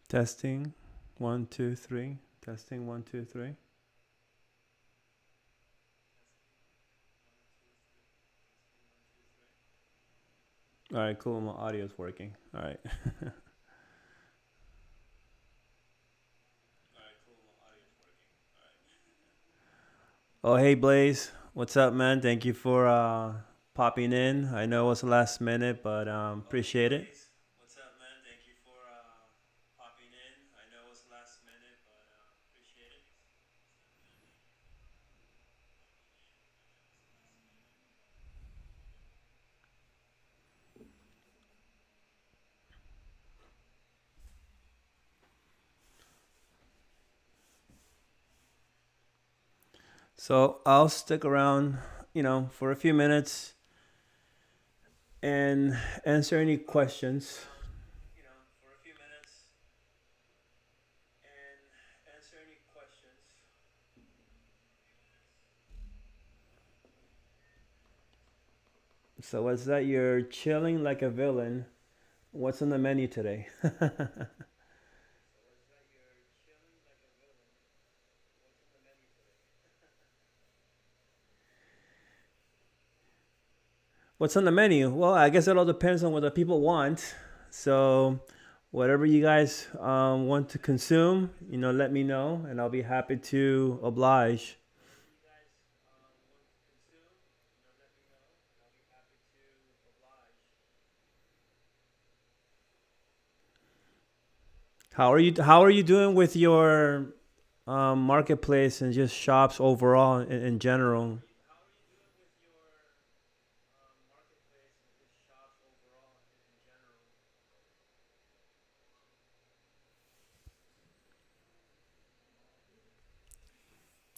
Testing, 1, 2, 3. Testing, 1, 2, 3. All right, cool. My audio's working. All right. Oh, hey, Blaze. What's up, man? Thank you for popping in. I know it was last minute, but appreciate it. What's up, man? Thank you for popping in. I know it was last minute, but appreciate it. So I'll stick around, for a few minutes and answer any questions. For a few minutes and answer any questions. So what's that? You're chilling like a villain. What's on the menu today? What's on the menu? Well, I guess it all depends on what the people want. So, whatever you guys want to consume, let me know, and I'll be happy to oblige. How are you doing with your marketplace and just shops overall in general?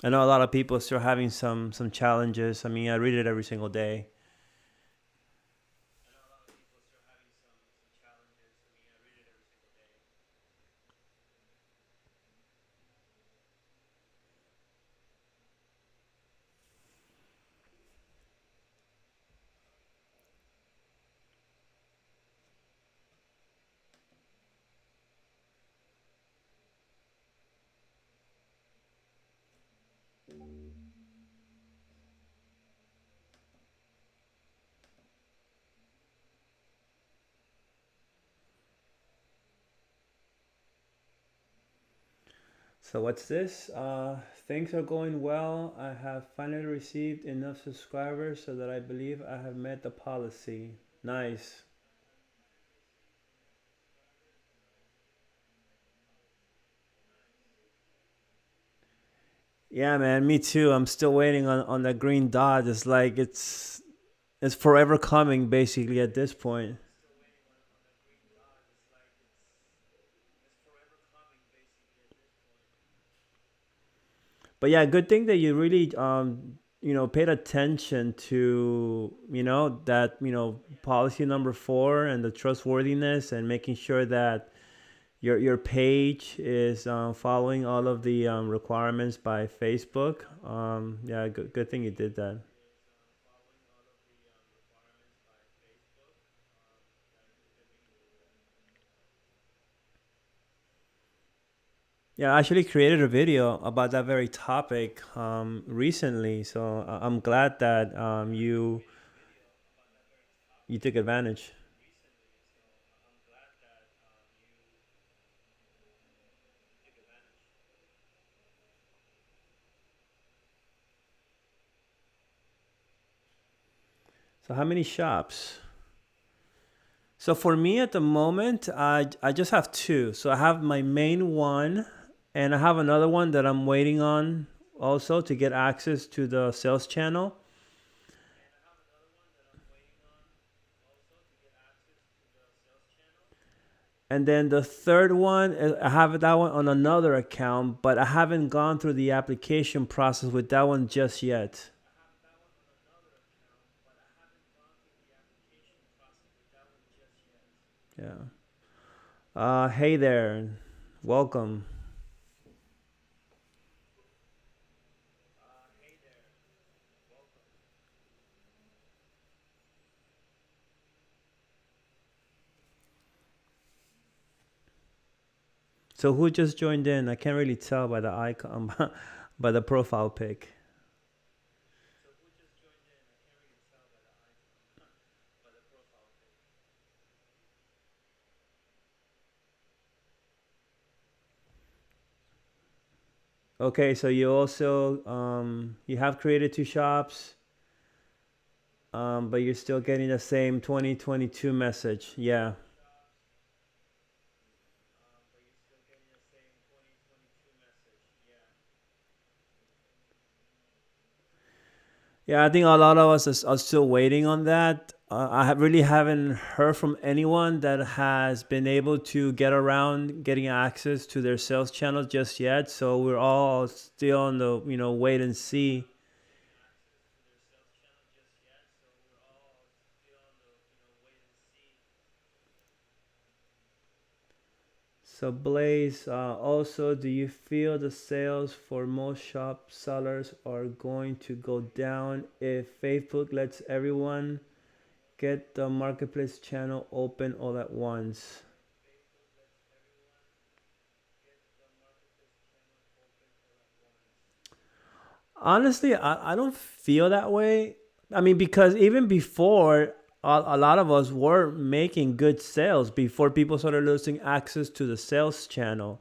I know a lot of people are still having some challenges. I mean, I read it every single day. So what's this? Things are going well. I have finally received enough subscribers so that I believe I have met the policy. Nice. Yeah, man, me too. I'm still waiting on that green dot. It's like it's forever coming basically at this point. But yeah, good thing that you really paid attention to that policy number 4 and the trustworthiness and making sure that your page is following all of the requirements by Facebook. Yeah, good thing you did that. Yeah, I actually created a video about that very topic recently, so I'm glad that you took advantage. So how many shops? So for me at the moment, I just have two. So I have my main one, and I have another one that I'm waiting on also to get access to the sales channel. And then the third one, I have that one on another account, but I haven't gone through the application process with that one just yet. Yeah. Hey there. Welcome. So who just joined in? I can't really tell by the icon, by the profile pic. Okay, so you also you have created two shops, but you're still getting the same 2022 message. Yeah. Yeah, I think a lot of us are still waiting on that. Really haven't heard from anyone that has been able to get around getting access to their sales channels just yet. So we're all still on the wait and see. So Blaze, also, do you feel the sales for most shop sellers are going to go down if Facebook lets everyone get the marketplace channel open all at once? Honestly, I don't feel that way. I mean, because even before, a lot of us were making good sales before people started losing access to the sales channel.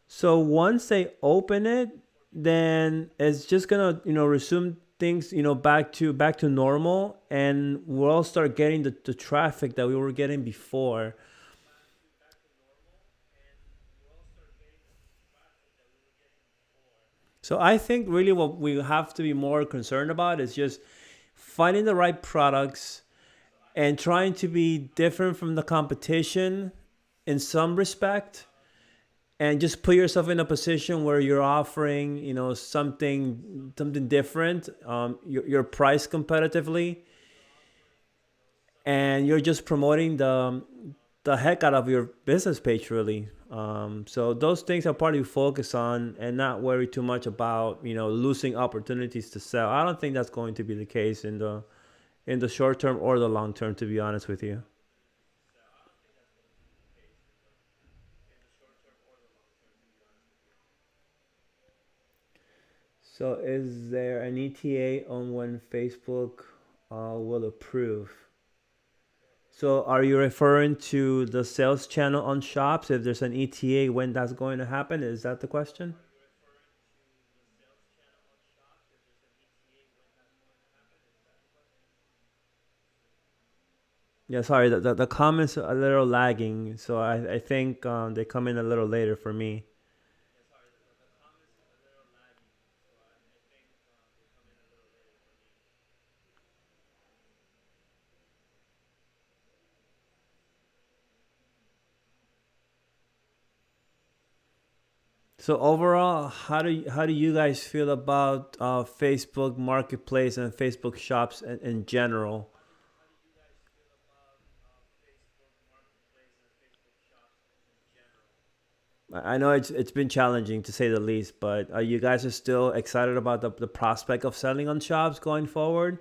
So once they open it, then it's just gonna resume things back to normal, and we'll start getting the traffic that we were getting before. So I think really what we have to be more concerned about is just finding the right products and trying to be different from the competition in some respect, and just put yourself in a position where you're offering something different. You're priced competitively, and you're just promoting the heck out of your business page, really. So those things are part you focus on, and not worry too much about losing opportunities to sell. I don't think that's going to be the case in the short term or the long term, to be honest with you. So is there an ETA on when Facebook will approve? So are you referring to the sales channel on shops? If there's an ETA when that's going to happen, is that the question? Yeah, sorry, the comments are a little lagging, so I think they come in a little later for me. So overall, how do you guys feel about Facebook Marketplace and Facebook Shops in general? I know it's been challenging to say the least, but you guys are still excited about the prospect of selling on shops going forward?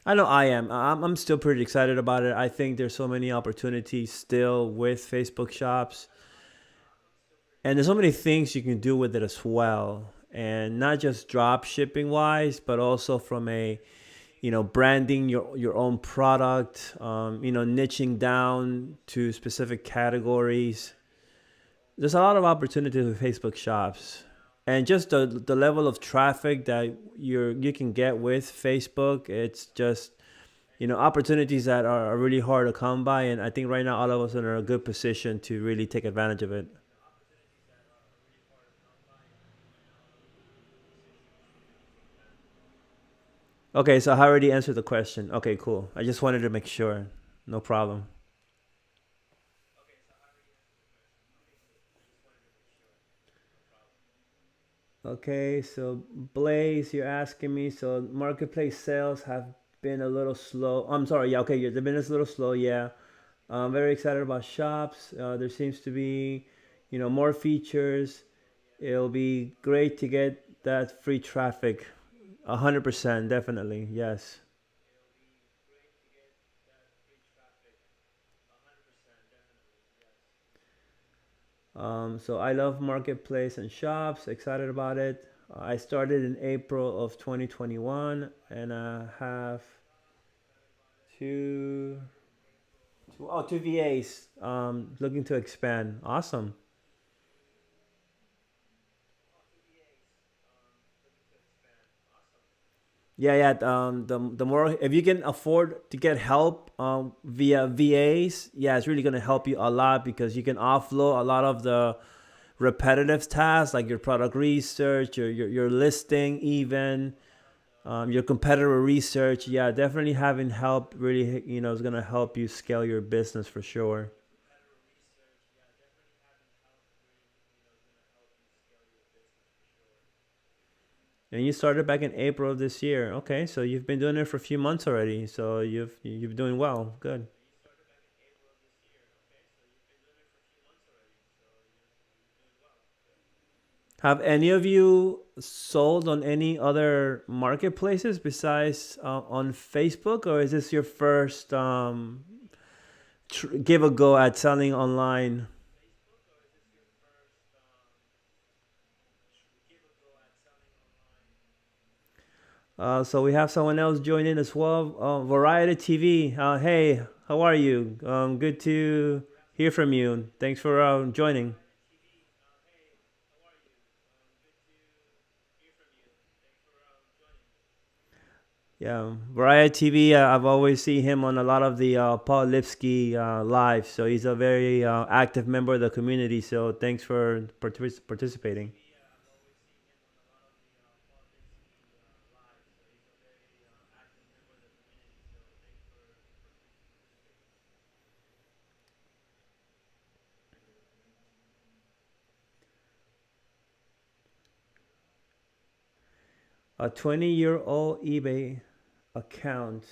I know I am. I'm still pretty excited about it. I think there's so many opportunities still with Facebook Shops, and there's so many things you can do with it as well. And not just drop shipping wise, but also from a branding your own product, niching down to specific categories. There's a lot of opportunities with Facebook Shops, and just the level of traffic that you can get with Facebook. It's just opportunities that are really hard to come by, and I think right now all of us are in a good position to really take advantage of it. Okay, so I already answered the question. Okay, cool. I just wanted to make sure. No problem. Okay, so Blaze, you're asking me. So marketplace sales have been a little slow. I'm sorry. Yeah, okay, yeah, they've been a little slow. Yeah, I'm very excited about shops. There seems to be, more features. It'll be great to get that free traffic. 100%, definitely. Yes. So I love marketplace and shops. Excited about it. I started in April of 2021, and I have two, two VAs. Looking to expand. Awesome. Yeah, yeah. The more if you can afford to get help via VAs, yeah, it's really gonna help you a lot because you can offload a lot of the repetitive tasks like your product research, your listing, even your competitor research. Yeah, definitely having help really is gonna help you scale your business for sure. And you started back in April of this year. Okay, so you've been doing it for a few months already. So you've doing well. Good. Have any of you sold on any other marketplaces besides on Facebook, or is this your first give a go at selling online? So we have someone else join in as well. Variety TV. Hey, how are you? Good to hear from you. Thanks for joining. Yeah, Variety TV. I've always seen him on a lot of the Paul Lipsky live. So he's a very active member of the community. So thanks for participating. 20-year-old eBay account.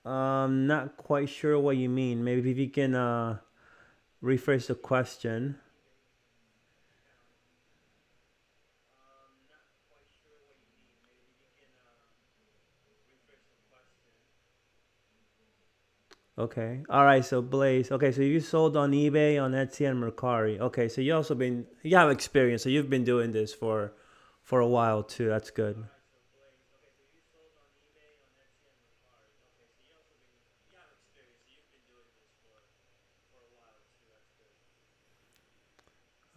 Not quite sure what you mean. Maybe if you can rephrase the question. Okay. All right. So Blaze. Okay. So you sold on eBay, on Etsy, and Mercari. Okay. So you have experience. So you've been doing this for a while too. That's good.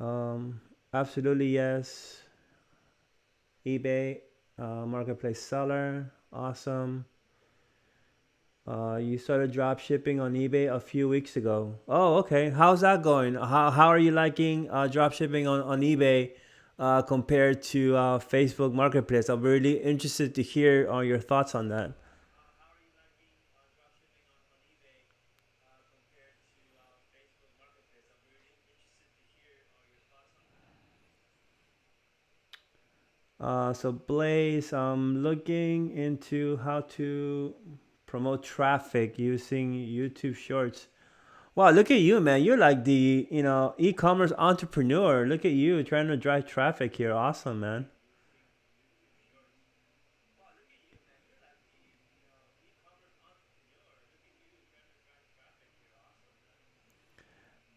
Um, Absolutely yes. eBay, marketplace seller. Awesome. You started drop shipping on eBay a few weeks ago. Oh, okay. How's that going? How are you liking drop shipping on eBay compared to Facebook Marketplace? I'm really interested to hear your thoughts on that. So Blaze, I'm looking into how to promote traffic using YouTube Shorts. Wow, look at you, man. You're like the e-commerce entrepreneur. Look at you trying to drive traffic here. Awesome, man.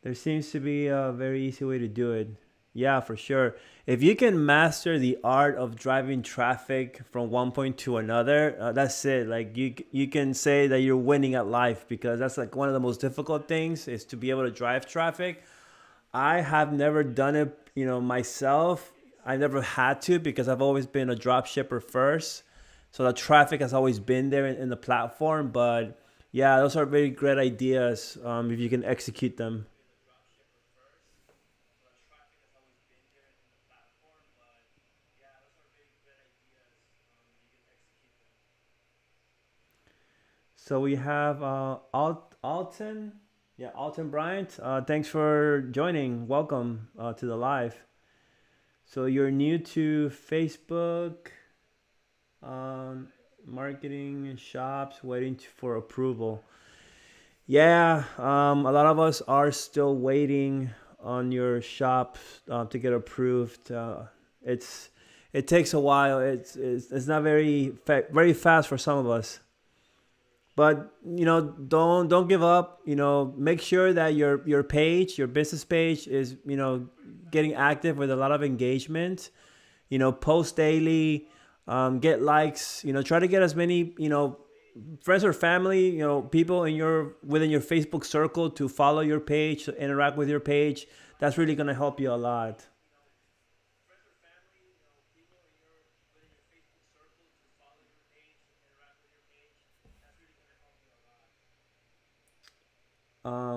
There seems to be a very easy way to do it. Yeah, for sure. If you can master the art of driving traffic from one point to another, that's it. Like you can say that you're winning at life because that's like one of the most difficult things is to be able to drive traffic. I have never done it, myself. I never had to because I've always been a drop shipper first. So the traffic has always been there in the platform. But yeah, those are very great ideas if you can execute them. So we have Alton. Yeah, Alton Bryant. Thanks for joining. Welcome to the live. So you're new to Facebook, um, marketing and shops, waiting for approval. Yeah, a lot of us are still waiting on your shop to get approved. It's it takes a while. It's not very fast for some of us. But don't give up. Make sure that your page, your business page, is getting active with a lot of engagement. Post daily, get likes. Try to get as many friends or family, people within your Facebook circle to follow your page, to interact with your page. That's really gonna help you a lot.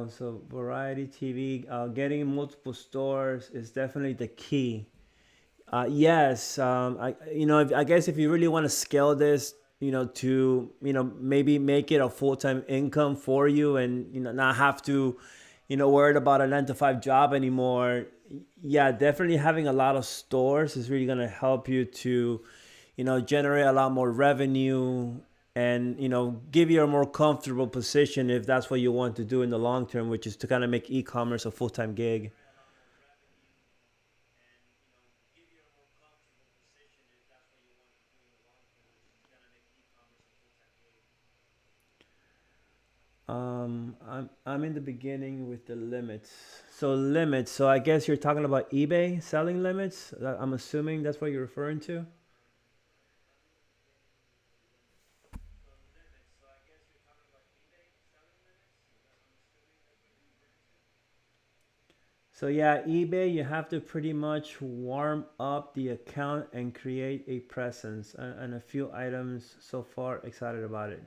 So variety TV, getting multiple stores is definitely the key. Yes, I guess if you really want to scale this, to maybe make it a full time income for you, and not have to, worried about a 9 to 5 job anymore. Yeah, definitely having a lot of stores is really gonna help you to, generate a lot more revenue, and give you a more comfortable position if that's what you want to do in the long term, which is to kind of make e-commerce a full time gig. I'm in the beginning with the limits. So limits. So I guess you're talking about eBay selling limits. I'm assuming that's what you're referring to. So yeah, eBay, you have to pretty much warm up the account and create a presence, and a few items so far. Excited about it.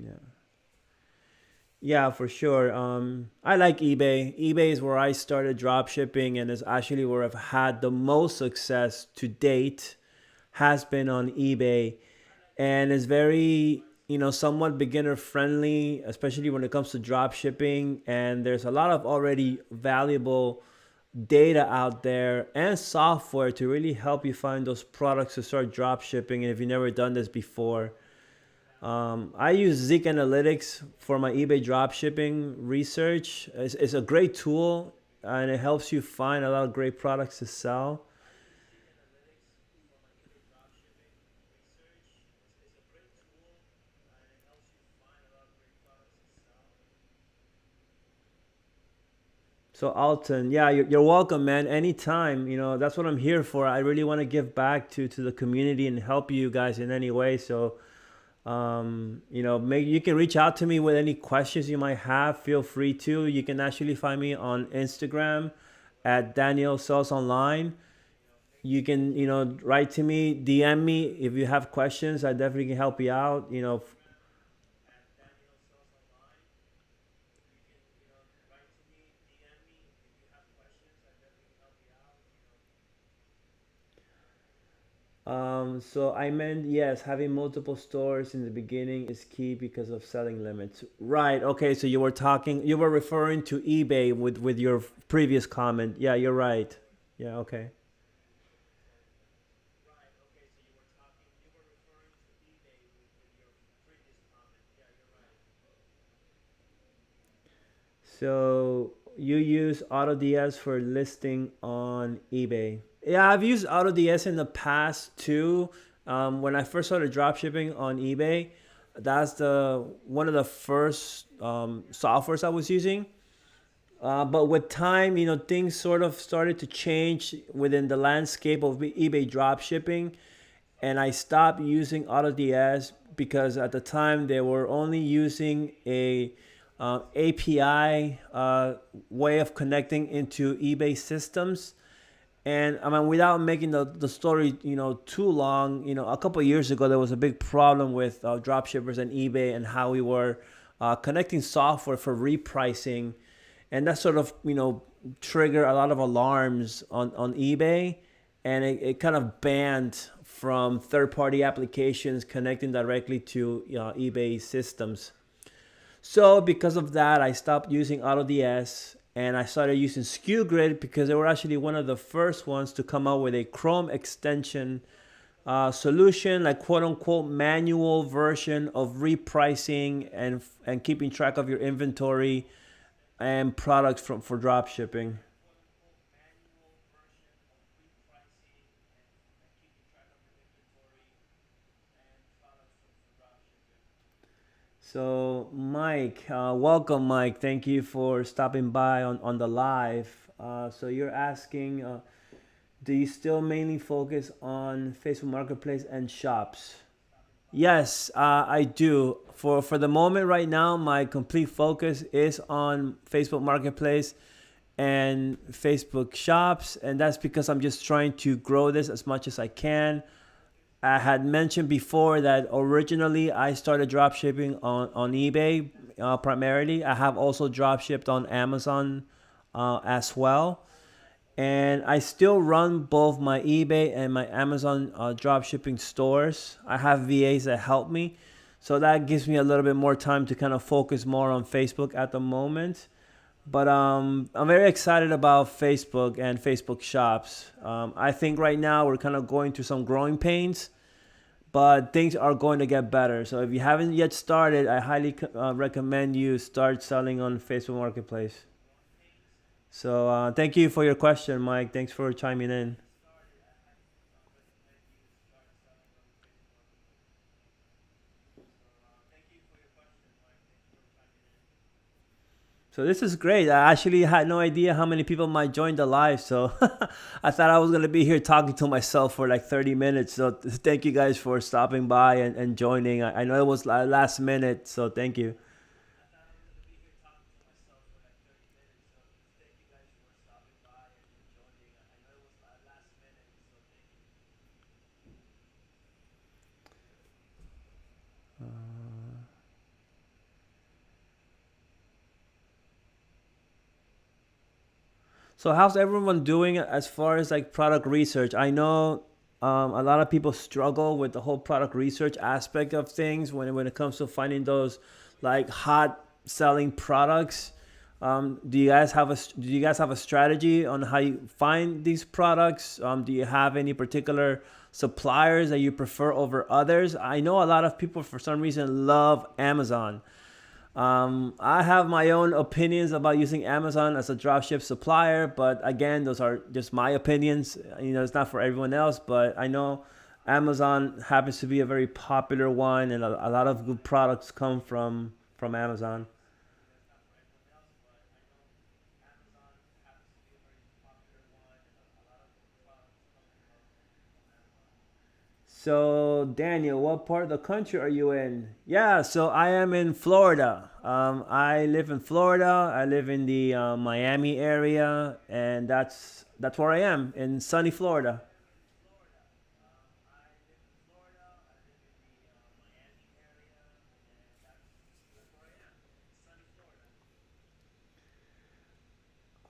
Yeah. Yeah, for sure. I like eBay. eBay is where I started drop shipping, and is actually where I've had the most success to date. Has been on eBay, and is very somewhat beginner friendly, especially when it comes to drop shipping. And there's a lot of already valuable data out there and software to really help you find those products to start drop shipping. And if you've never done this before, I use Zeek Analytics for my eBay dropshipping research. It's a great tool, and it helps you find a lot of great products to sell. So Alton, yeah, you're welcome, man. Anytime, that's what I'm here for. I really want to give back to the community and help you guys in any way. So, make you can reach out to me with any questions you might have. Feel free to. You can actually find me on Instagram at Daniel Sells Online. You can, write to me, DM me if you have questions. I definitely can help you out. So I meant, yes, having multiple stores in the beginning is key because of selling limits. Right. Okay. So you were referring to eBay with your previous comment. Yeah, you're right. Yeah. Okay. So you use AutoDS for listing on eBay. Yeah, I've used AutoDS in the past too. When I first started dropshipping on eBay, that's the one of the first softwares I was using. But with time, things sort of started to change within the landscape of eBay dropshipping, and I stopped using AutoDS because at the time they were only using a API way of connecting into eBay systems. And I mean, without making the story too long, a couple of years ago there was a big problem with dropshippers and eBay, and how we were connecting software for repricing, and that sort of triggered a lot of alarms on eBay, and it kind of banned from third-party applications connecting directly to eBay systems. So because of that, I stopped using AutoDS, and I started using SKUGrid because they were actually one of the first ones to come out with a Chrome extension solution, like quote unquote manual version of repricing and keeping track of your inventory and products for drop shipping. So, Mike, welcome, Mike. Thank you for stopping by on the live. So, you're asking, do you still mainly focus on Facebook Marketplace and shops? Yes, I do. For the moment right now, my complete focus is on Facebook Marketplace and Facebook Shops, and that's because I'm just trying to grow this as much as I can. I had mentioned before that originally I started dropshipping on eBay primarily. I have also dropshipped on Amazon as well. And I still run both my eBay and my Amazon dropshipping stores. I have VAs that help me. So that gives me a little bit more time to kind of focus more on Facebook at the moment. But I'm very excited about Facebook and Facebook shops. I think right now we're kind of going through some growing pains, but things are going to get better. So if you haven't yet started, I highly recommend you start selling on Facebook Marketplace. So thank you for your question, Mike. Thanks for chiming in. So this is great. I actually had no idea how many people might join the live. So I thought I was going to be here talking to myself for like 30 minutes. So thank you guys for stopping by and joining. I know it was last minute. So thank you. So how's everyone doing as far as like product research? I know a lot of people struggle with the whole product research aspect of things when it comes to finding those like hot selling products. Do you guys have a strategy on how you find these products? Do you have any particular suppliers that you prefer over others? I know a lot of people for some reason love Amazon. I have my own opinions about using Amazon as a dropship supplier, but again, those are just my opinions. You know, it's not for everyone else, but I know Amazon happens to be a very popular one, and a lot of good products come from Amazon. So, Daniel, what part of the country are you in? Yeah, so I am in Florida. I live in Florida. I live in the Miami area, and that's where I am in sunny Florida.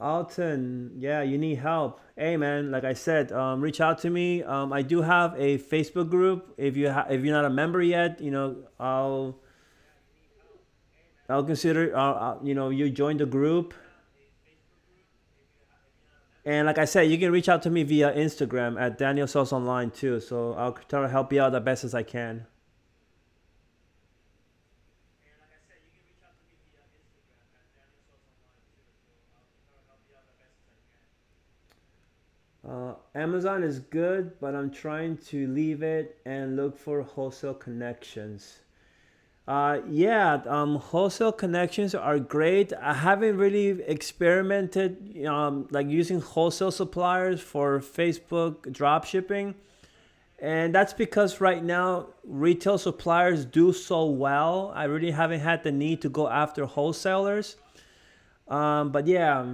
Alton, yeah, you need help. Hey, man, like I said, reach out to me. I do have a Facebook group. If you're not a member yet, you know, I'll consider you join the group. And like I said, you can reach out to me via Instagram at Daniel Sauce Online too. So I'll try to help you out the best as I can. Amazon is good, but I'm trying to leave it and look for wholesale connections. Yeah, wholesale connections are great. I haven't really experimented like using wholesale suppliers for Facebook drop shipping. And that's because right now retail suppliers do so well. I really haven't had the need to go after wholesalers. But yeah,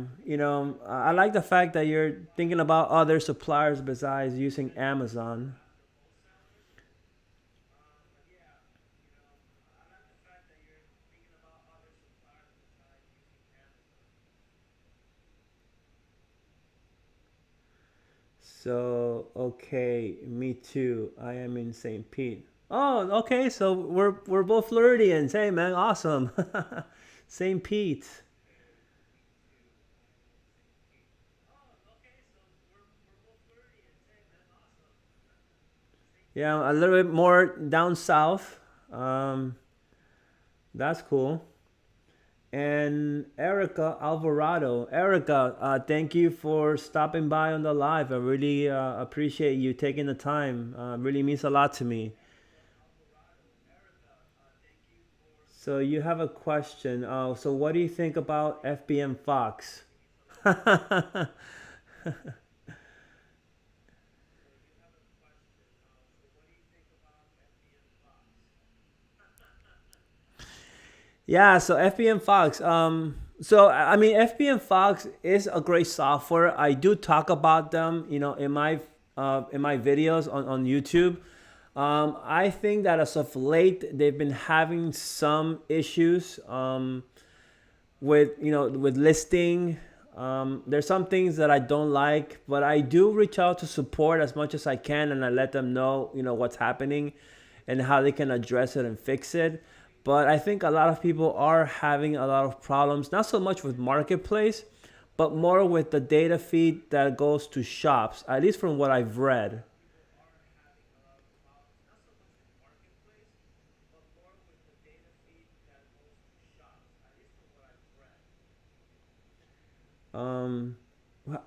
I like the fact that you're thinking about other suppliers besides using Amazon. So, okay, me too. I am in St. Pete. Oh, okay, so we're both Floridians. Hey man, awesome. St. Pete. Yeah, a little bit more down south. Um, that's cool. And Erica Alvarado. Erica, thank you for stopping by on the live. I really appreciate you taking the time. Really means a lot to me. So you have a question. So what do you think about FBM Fox? Yeah, so FBM Fox. So I mean, FBM Fox is a great software. I do talk about them, in my videos on YouTube. I think that as of late, they've been having some issues. With listing. There's some things that I don't like, but I do reach out to support as much as I can, and I let them know, what's happening and how they can address it and fix it. But I think a lot of people are having a lot of problems, not so much with marketplace, but more with the data feed that goes to shops, at least from what I've read. Um,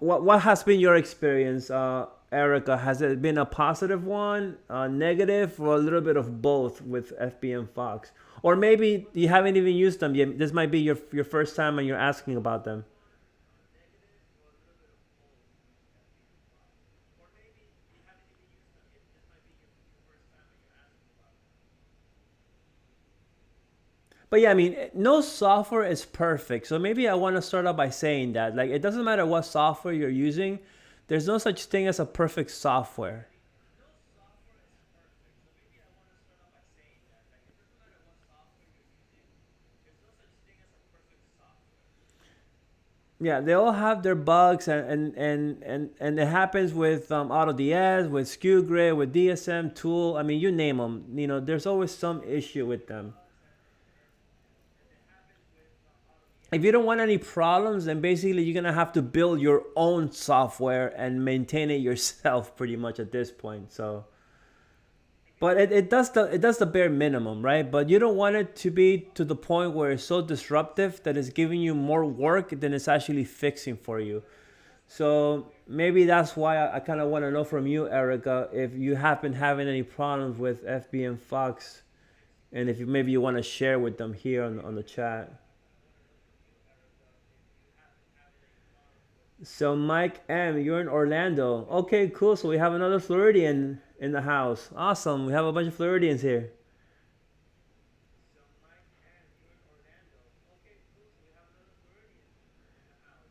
what has been your experience, Erica? Has it been a positive one, negative, or a little bit of both with FBM Fox? Or maybe you haven't even used them yet. This might be your first time and you're asking about them. But yeah, I mean, no software is perfect. So maybe I want to start out by saying that. Like, it doesn't matter what software you're using, there's no such thing as a perfect software. Yeah, they all have their bugs, and it happens with AutoDS, with SKU with DSM Tool. I mean, you name them. There's always some issue with them. If you don't want any problems, then basically you're gonna have to build your own software and maintain it yourself, pretty much at this point. So, but it does the bare minimum, right? But you don't want it to be to the point where it's so disruptive that it's giving you more work than it's actually fixing for you. So maybe that's why I kind of want to know from you, Erica, if you happen having any problems with FBM Fox, and if maybe you want to share with them here on the chat. So Mike M, you're in Orlando. Okay, cool. So we have another Floridian in the house. Awesome. We have a bunch of Floridians here.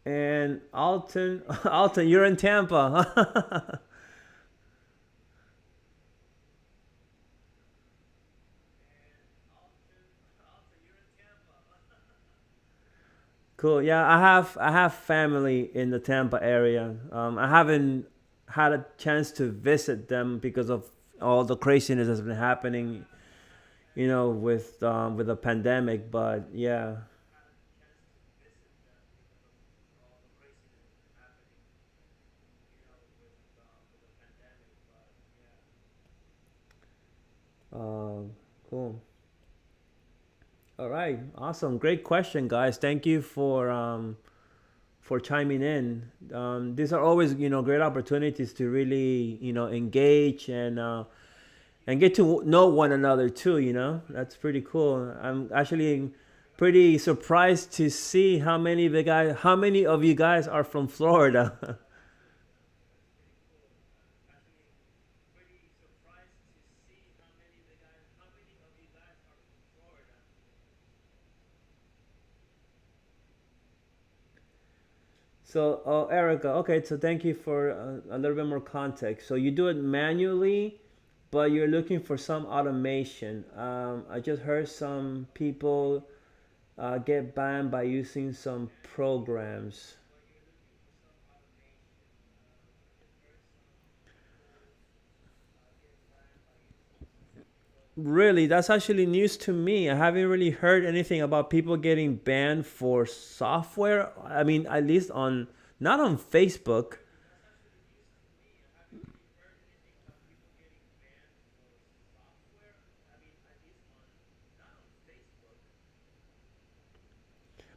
And Alton, Alton, you're in Tampa. Cool. Yeah, I have family in the Tampa area. I haven't had a chance to visit them because of all the craziness that's been happening, with the pandemic. But yeah. Cool. All right. Awesome. Great question, guys. Thank you for chiming in. These are always, great opportunities to really, engage and get to know one another too. That's pretty cool. I'm actually pretty surprised to see how many of you guys are from Florida. So, Erica, okay, so thank you for a little bit more context. So you do it manually, but you're looking for some automation. I just heard some people get banned by using some programs. Really, that's actually news to me. I haven't really heard anything about people getting banned for software. I mean, at least not on Facebook.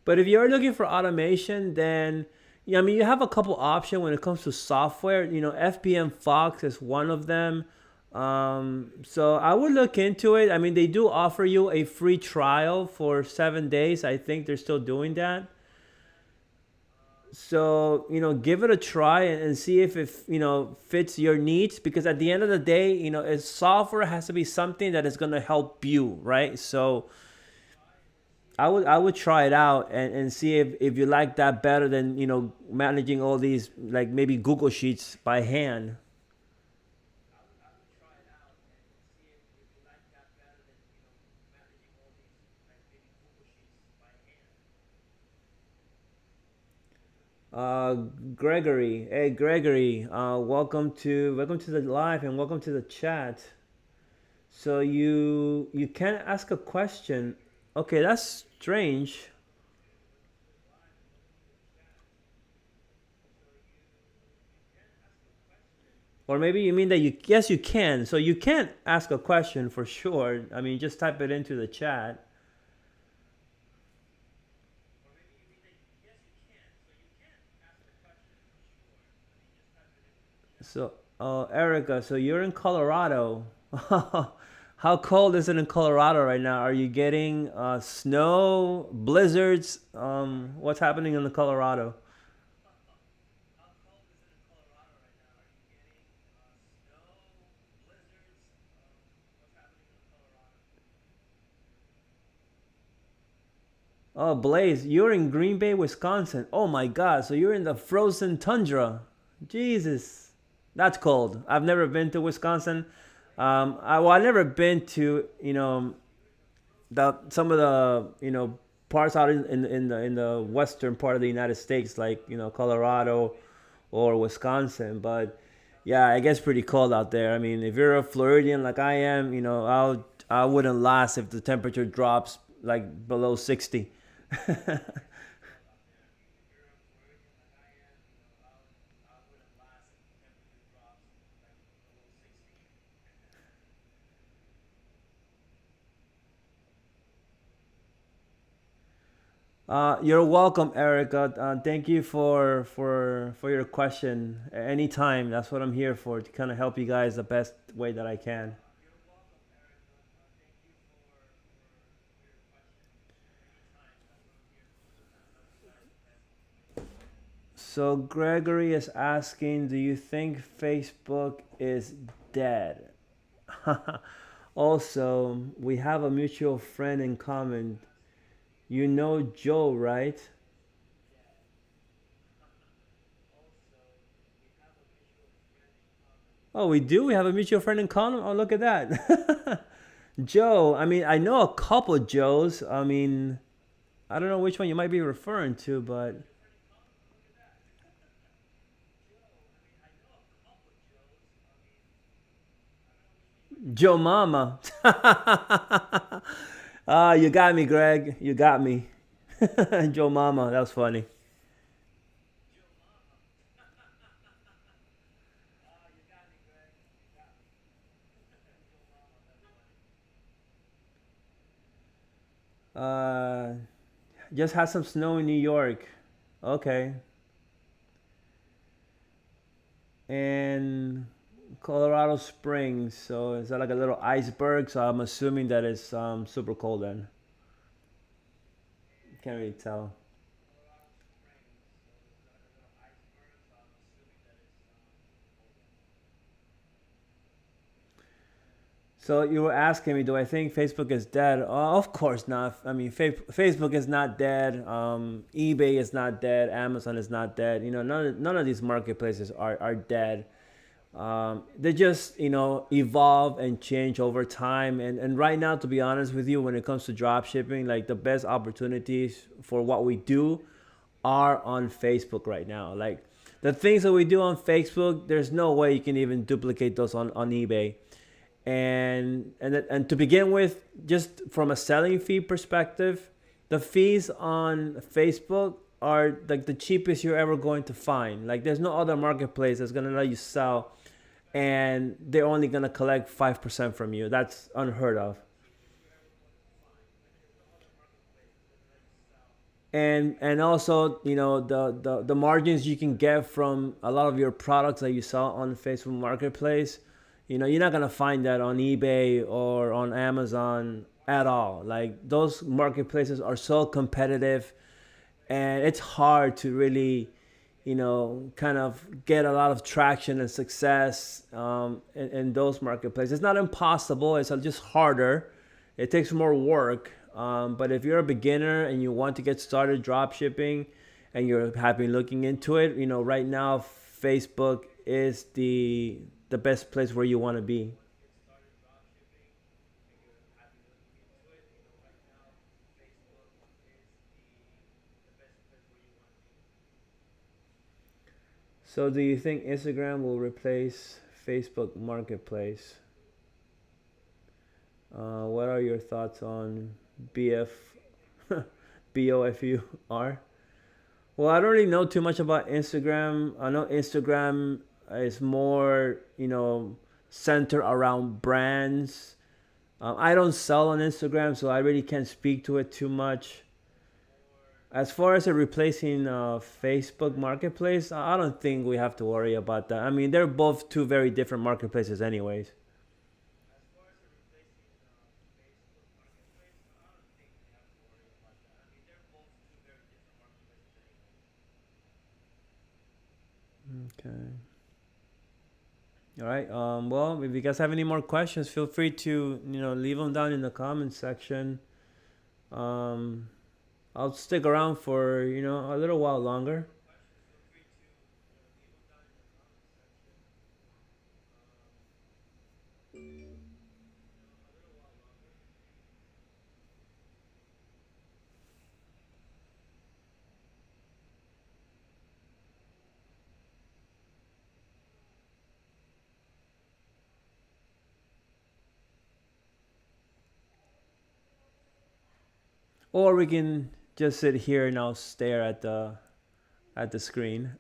But if you're looking for automation, then yeah, you have a couple options when it comes to software. FBM Fox is one of them. So I would look into it. I mean, they do offer you a free trial for 7 days. I think they're still doing that. So give it a try and see if it fits your needs. Because at the end of the day, software has to be something that is going to help you, right? So I would try it out and see if you like that better than managing all these, like maybe Google Sheets by hand. Uh, Gregory, hey Gregory, welcome to the live and welcome to the chat. So you can ask a question. Okay, that's strange. Or maybe you mean that you yes you can. So you can ask a question for sure. I mean, just type it into the chat. So, Erica, so you're in Colorado. How cold is it in Colorado right now? Are you getting snow, blizzards? What's happening in the Colorado? Oh, Blaze, you're in Green Bay, Wisconsin. Oh my God, so you're in the frozen tundra. Jesus, that's cold. I've never been to Wisconsin. I've never been to the some of the parts out in the western part of the United States, like Colorado or Wisconsin. But yeah, it gets pretty cold out there. I mean, if you're a Floridian like I am, I wouldn't last if the temperature drops like below 60. You're welcome, Erica. Thank you for your question. Anytime, that's what I'm here for, to kind of help you guys the best way that I can. So Gregory is asking, do you think Facebook is dead? Also, we have a mutual friend in common. You know Joe, right? Oh, we do. We have a mutual friend in common. Oh, look at that. Joe. I mean, I know a couple Joes. I mean, I don't know which one you might be referring to, but Joe Mama. Ah, you got me, Greg. You got me. Joe Mama. That was funny. Uh, just had some snow in New York. Okay. And Colorado Springs. So is that like a little iceberg? So I'm assuming that it's super cold then. Can't really tell. So you were asking me, do I think Facebook is dead? Of course not. I mean, Facebook is not dead. eBay is not dead. Amazon is not dead. None of these marketplaces are dead. They just evolve and change over time. And right now, to be honest with you, when it comes to drop shipping, like the best opportunities for what we do are on Facebook right now. Like the things that we do on Facebook, there's no way you can even duplicate those on eBay. And to begin with, just from a selling fee perspective, the fees on Facebook are like the cheapest you're ever going to find. Like there's no other marketplace that's gonna let you sell, and they're only gonna collect 5% from you. That's unheard of. And also the margins you can get from a lot of your products that you sell on Facebook Marketplace, You're not gonna find that on eBay or on Amazon at all. Like those marketplaces are so competitive, and it's hard to really, kind of get a lot of traction and success in those marketplaces. It's not impossible. It's just harder. It takes more work. But if you're a beginner and you want to get started drop shipping, and you have been looking into it, right now Facebook is the best place where you want to be. So, do you think Instagram will replace Facebook Marketplace? What are your thoughts on BF BOFUR? Well, I don't really know too much about Instagram. I know Instagram is more, centered around brands. I don't sell on Instagram, so I really can't speak to it too much. As far as it replacing Facebook Marketplace, I don't think we have to worry about that. I mean, they're both two very different marketplaces, anyways. Okay. All right. Well, if you guys have any more questions, feel free to leave them down in the comment section. Um, I'll stick around for a little while longer. Or we can just sit here and I'll stare at the screen.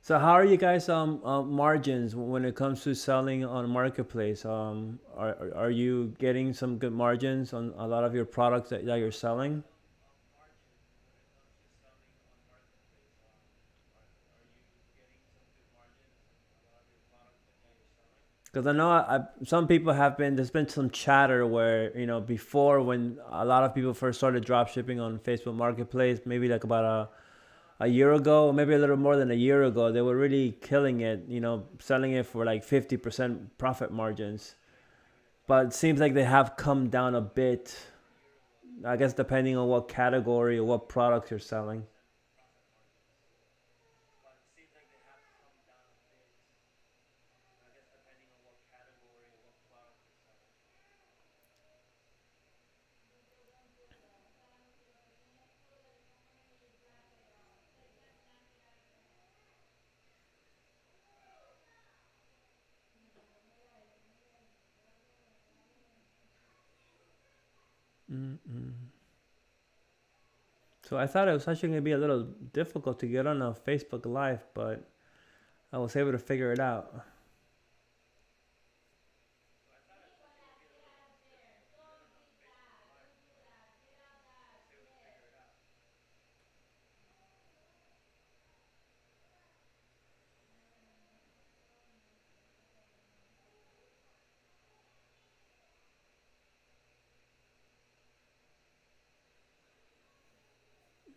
So how are you guys margins when it comes to selling on marketplace? Are you getting some good margins on a lot of your products that you're selling? Because I know some people have been, there's been some chatter where, before when a lot of people first started drop shipping on Facebook Marketplace, maybe like about a year ago, maybe a little more than a year ago, they were really killing it, selling it for like 50% profit margins. But it seems like they have come down a bit, I guess, depending on what category or what products you're selling. Mm-mm. So I thought it was actually going to be a little difficult to get on a Facebook Live, but I was able to figure it out.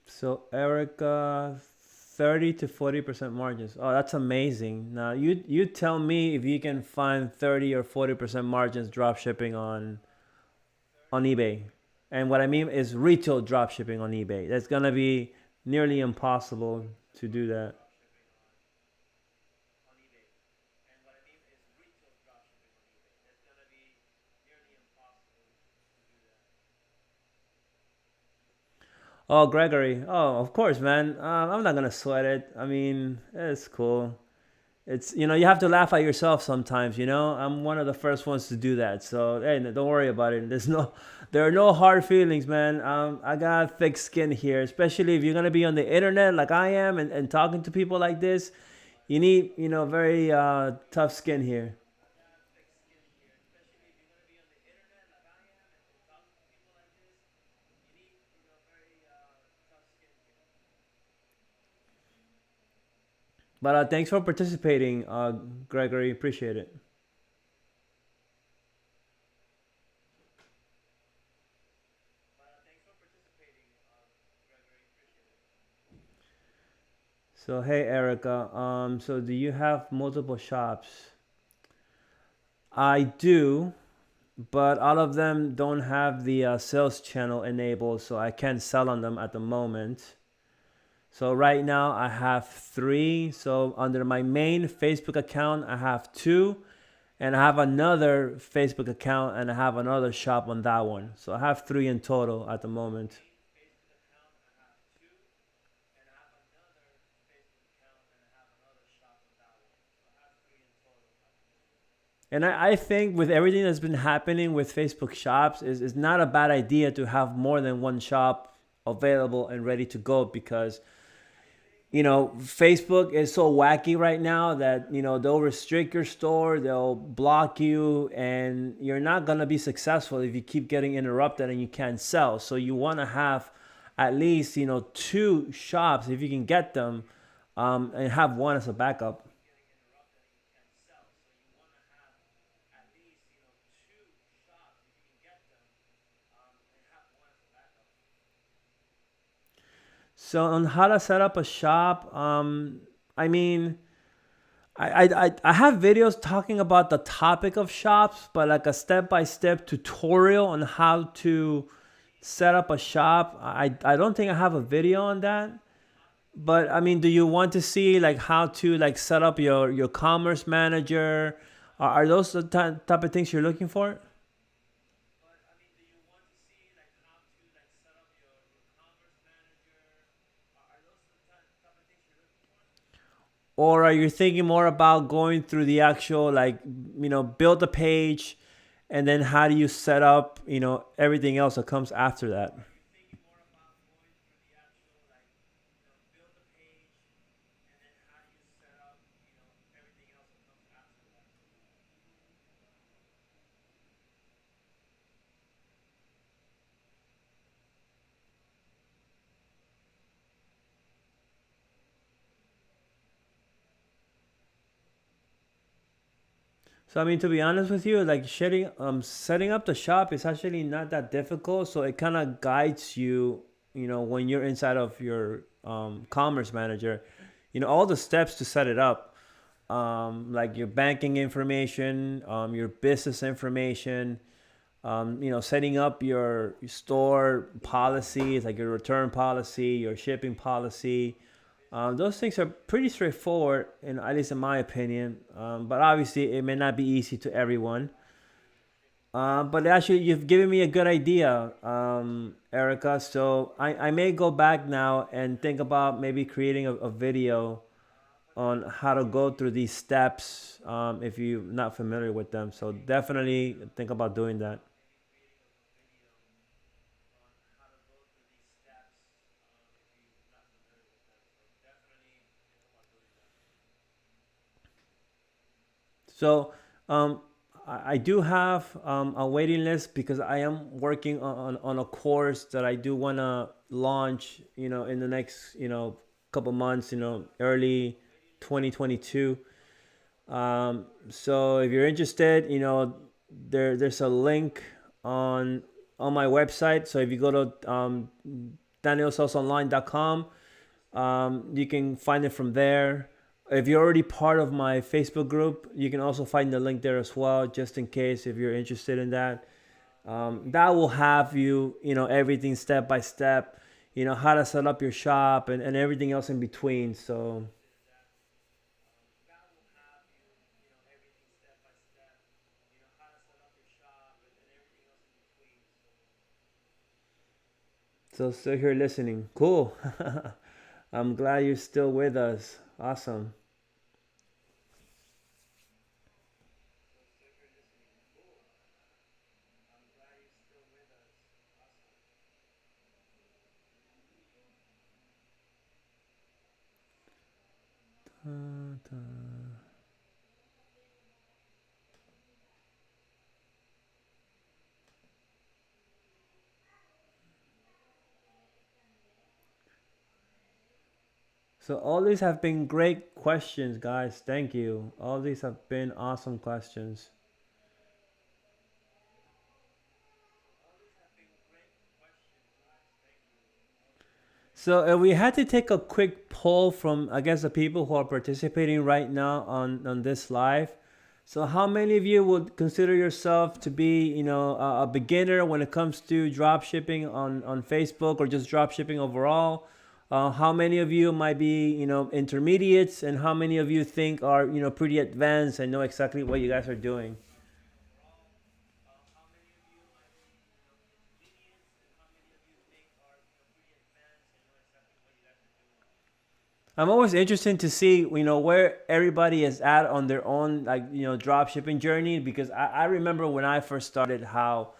So Erica, 30 to 40% margins. Oh, that's amazing. Now you tell me if you can find 30 or 40% margins drop shipping on eBay. And what I mean is retail drop shipping on eBay. That's gonna be nearly impossible to do that. Oh, Gregory. Oh, of course, man. I'm not gonna sweat it. I mean, it's cool. It's you have to laugh at yourself sometimes. I'm one of the first ones to do that. So hey, don't worry about it. There are no hard feelings, man. I got thick skin here, especially if you're gonna be on the internet like I am and talking to people like this. You need very tough skin here. But thanks for participating, Gregory. Appreciate it. So hey, Erica. So do you have multiple shops? I do, but all of them don't have the sales channel enabled, so I can't sell on them at the moment. So right now I have three. So under my main Facebook account, I have two, and I have another Facebook account, and I have another shop on that one. So I have three in total at the moment. And I think with everything that's been happening with Facebook shops, is not a bad idea to have more than one shop available and ready to go, because Facebook is so wacky right now that they'll restrict your store, they'll block you, and you're not going to be successful if you keep getting interrupted and you can't sell. So you want to have at least two shops if you can get them, and have one as a backup. So on how to set up a shop, I mean, I have videos talking about the topic of shops, but like a step by step tutorial on how to set up a shop. I don't think I have a video on that. But I mean, do you want to see like how to like set up your commerce manager? Are those the type of things you're looking for? Or are you thinking more about going through the actual, like, build a page, and then how do you set up, everything else that comes after that? So I mean, to be honest with you, like setting up the shop is actually not that difficult. So it kind of guides you, when you're inside of your commerce manager, all the steps to set it up, like your banking information, your business information, setting up your store policies, like your return policy, your shipping policy. Those things are pretty straightforward, at least in my opinion. But obviously, it may not be easy to everyone. But actually, you've given me a good idea, Erica. So I may go back now and think about maybe creating a video on how to go through these steps, if you're not familiar with them. So definitely think about doing that. So um, I do have a waiting list because I am working on a course that I do want to launch, in the next, couple months, early 2022. So if you're interested, there's a link on my website. So if you go to danielsellsonline.com, you can find it from there. If you're already part of my Facebook group, you can also find the link there as well, just in case if you're interested in that. That will have you, everything step by step, how to set up your shop, and everything else in between. So still here listening. Cool. I'm glad you're still with us. Awesome. So all these have been great questions, guys. Thank you. All these have been awesome questions. So we had to take a quick poll from, I guess, the people who are participating right now on this live. So how many of you would consider yourself to be, a beginner when it comes to drop shipping on Facebook or just drop shipping overall? How many of you might be, intermediates, and how many of you think are, pretty advanced and know exactly what you guys are doing? I'm always interested to see, where everybody is at on their own, like, drop shipping journey, because I remember when I first started how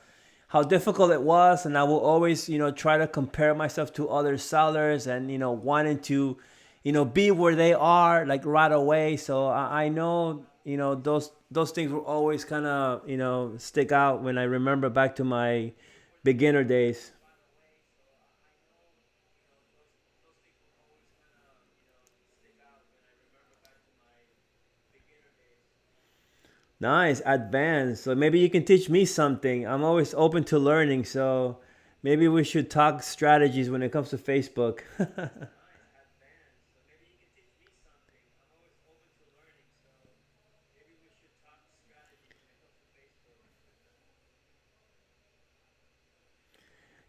difficult it was, and I will always, try to compare myself to other sellers, and, wanting to, be where they are like right away. So I know, those things will always kind of, stick out when I remember back to my beginner days. Nice, advanced. So maybe you can teach me something. I'm always open to learning. So maybe we should talk strategies when it comes to Facebook.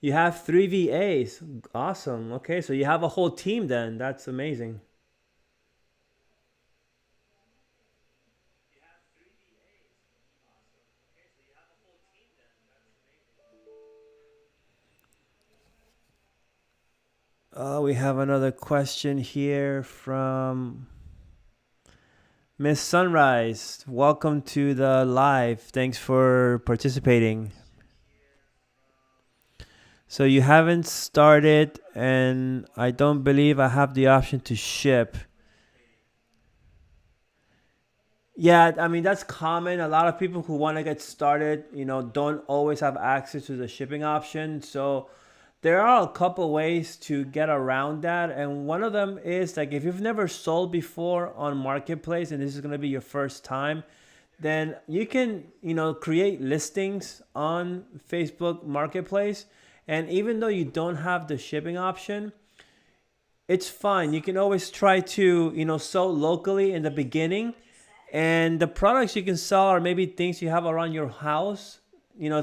You have three VAs. Awesome. Okay, so you have a whole team then. That's amazing. We have another question here from Miss Sunrise. Welcome to the live. Thanks for participating. So you haven't started, and I don't believe I have the option to ship. Yeah, I mean that's common. A lot of people who want to get started, don't always have access to the shipping option. So there are a couple ways to get around that, and one of them is like if you've never sold before on Marketplace and this is going to be your first time, then you can, create listings on Facebook Marketplace, and even though you don't have the shipping option, it's fine. You can always try to, sell locally in the beginning, and the products you can sell are maybe things you have around your house,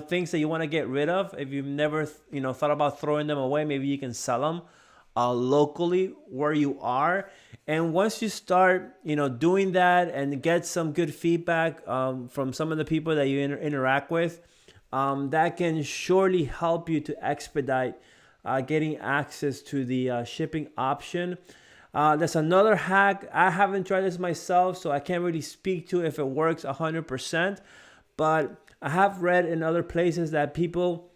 things that you want to get rid of. If you've never, thought about throwing them away, maybe you can sell them locally where you are. And once you start, doing that and get some good feedback from some of the people that you interact with, that can surely help you to expedite getting access to the shipping option. That's another hack. I haven't tried this myself, so I can't really speak to if it works 100%. But I have read in other places that people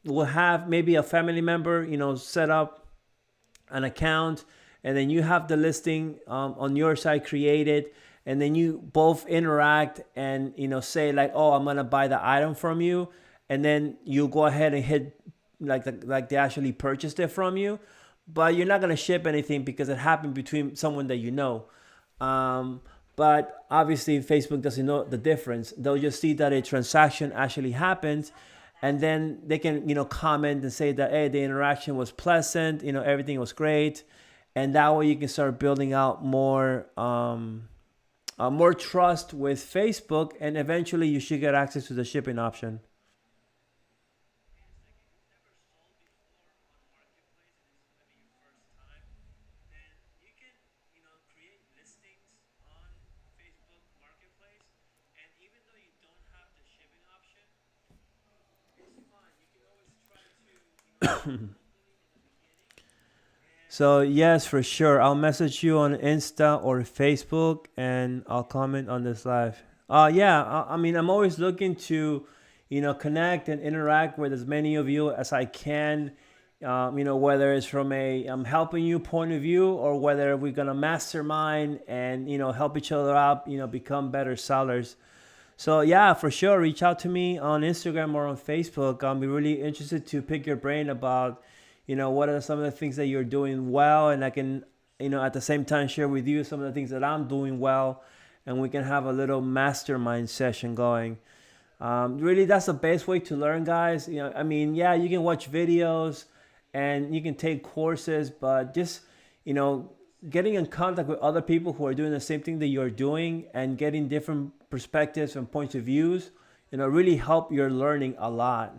will have maybe a family member, set up an account, and then you have the listing on your side created, and then you both interact and, say like, oh, I'm gonna buy the item from you, and then you go ahead and hit like they actually purchased it from you, but you're not gonna ship anything because it happened between someone that you know. Um, but obviously, Facebook doesn't know the difference. They'll just see that a transaction actually happens, and then they can, comment and say that, hey, the interaction was pleasant, everything was great, and that way you can start building out more trust with Facebook, and eventually you should get access to the shipping option. So yes, for sure. I'll message you on Insta or Facebook, and I'll comment on this live. Yeah. I mean, I'm always looking to, connect and interact with as many of you as I can. Whether it's from a I'm helping you point of view, or whether we're gonna mastermind and, help each other out, become better sellers. So yeah, for sure, reach out to me on Instagram or on Facebook. I'll be really interested to pick your brain about, what are some of the things that you're doing well, and I can at the same time share with you some of the things that I'm doing well, and we can have a little mastermind session going. Really, that's the best way to learn, guys. I mean, yeah, you can watch videos and you can take courses, but just, you know, getting in contact with other people who are doing the same thing that you're doing and getting different perspectives and points of views, really help your learning a lot.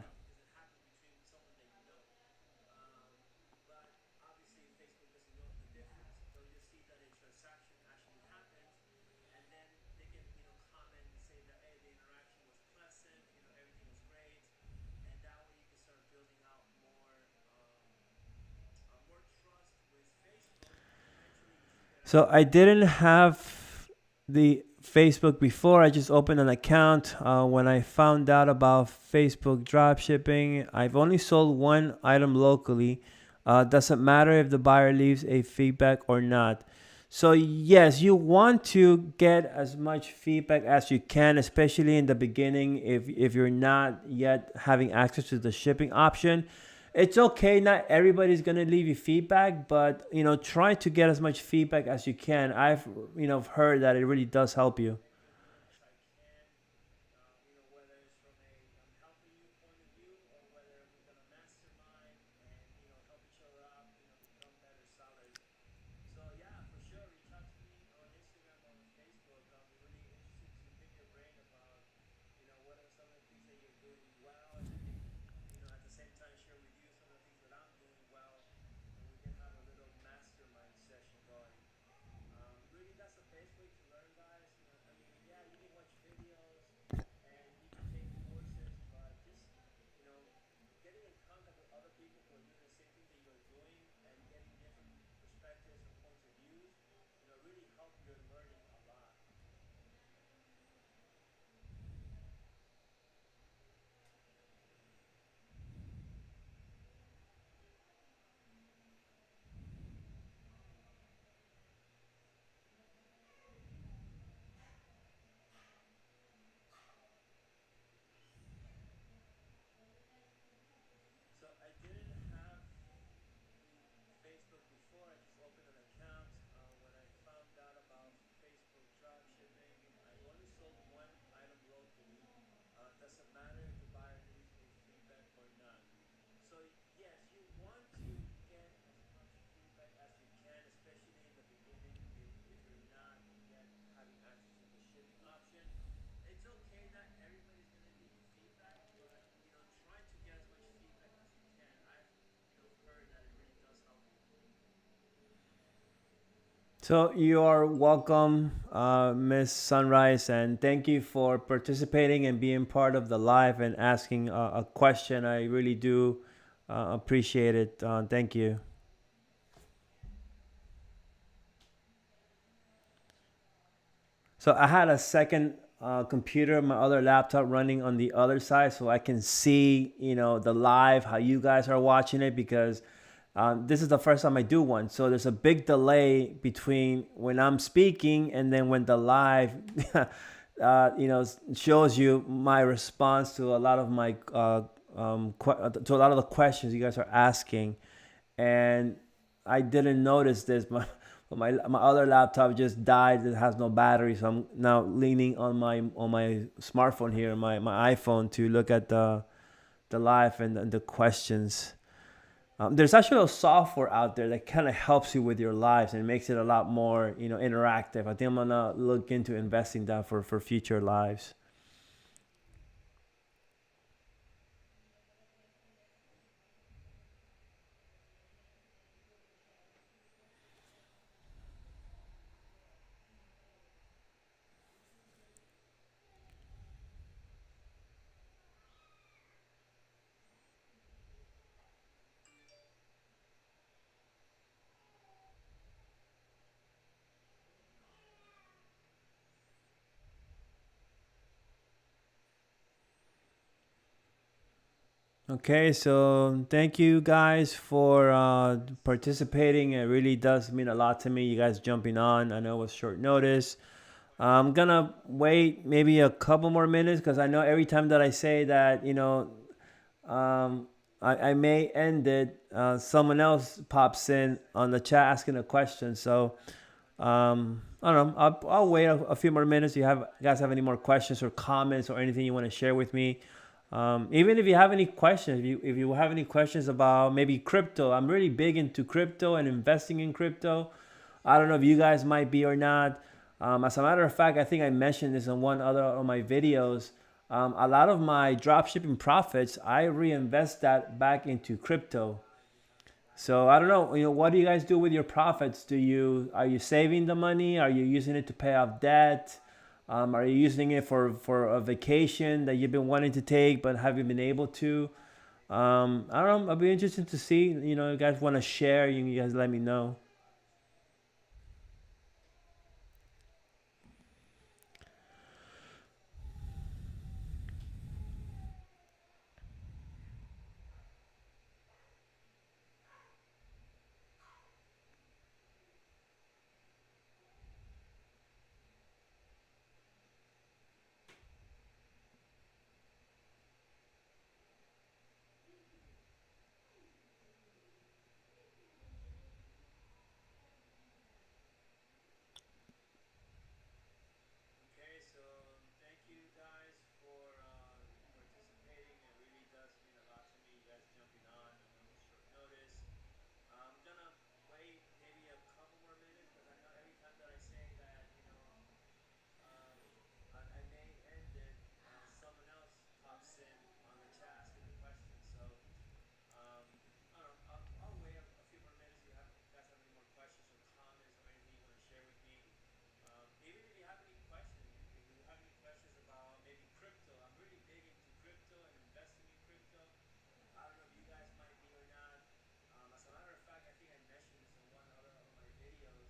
So I didn't have the Facebook before. I just opened an account. When I found out about Facebook dropshipping, I've only sold one item locally. Doesn't matter if the buyer leaves a feedback or not. So yes, you want to get as much feedback as you can, especially in the beginning. If you're not yet having access to the shipping option, it's okay. Not everybody's gonna leave you feedback, but try to get as much feedback as you can. I've heard that it really does help you. So you are welcome, Miss Sunrise, and thank you for participating and being part of the live and asking a question. I really do appreciate it. Thank you. So I had a second computer, my other laptop running on the other side, so I can see, the live how you guys are watching it because this is the first time I do one. So there's a big delay between when I'm speaking and then when the live, shows you my response to a lot of my to a lot of the questions you guys are asking, and I didn't notice this. My other laptop just died. It has no battery, so I'm now leaning on my smartphone here, my iPhone, to look at the live and the questions. There's actually a software out there that kind of helps you with your lives and makes it a lot more interactive. I think I'm gonna look into investing that for future lives. Okay, so thank you guys for participating. It really does mean a lot to me. You guys jumping on. I know it was short notice. I'm gonna wait maybe a couple more minutes because I know every time that I say that, um, I may end it. Someone else pops in on the chat asking a question. So I don't know. I'll wait a few more minutes. You guys have any more questions or comments or anything you want to share with me? Even if you have any questions, if you have any questions about maybe crypto, I'm really big into crypto and investing in crypto. I don't know if you guys might be or not. As a matter of fact, I think I mentioned this in one other of my videos. A lot of my dropshipping profits, I reinvest that back into crypto. So I don't know, what do you guys do with your profits? Are you saving the money? Are you using it to pay off debt? Are you using it for a vacation that you've been wanting to take but haven't been able to? I don't know. I'll be interested to see. You guys want to share? You guys let me know. Okay, so thank you guys for participating. It really does mean a lot to me. You guys jumping on short notice. I'm gonna wait maybe a couple more minutes because I know every time that I say that, um, I may end it, someone else pops in on the chat asking a question. So I don't know. I'll wait a few more minutes. You guys have any more questions or comments or anything you want to share with me? Even if you have any questions, if you have any questions about maybe crypto, I'm really big into crypto and investing in crypto. I don't know if you guys might be or not. As a matter of fact, I think I mentioned this in one other of my videos.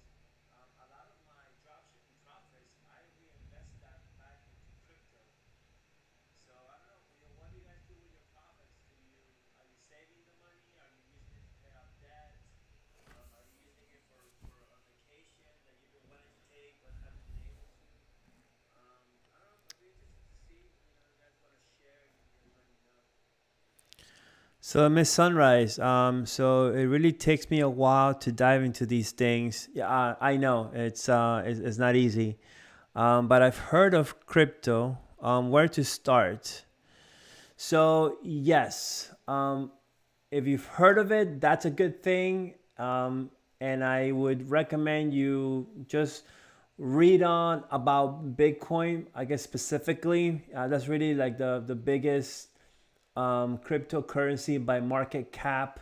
A lot of my dropshipping profits, I reinvest that back into crypto. So I don't know. What do you guys do with your profits? Are you saving the money? Are you using it to pay off debt? Are you using it for a vacation that you've been wanting to take but haven't been able to? I don't know. I'll be interested to see. You guys want to share? You guys let me know. So Miss Sunrise, so it really takes me a while to dive into these things. Yeah, I know it's not easy, but I've heard of crypto. Where to start? So yes, if you've heard of it, that's a good thing. And I would recommend you just read on about Bitcoin. I guess specifically, that's really like the biggest cryptocurrency by market cap,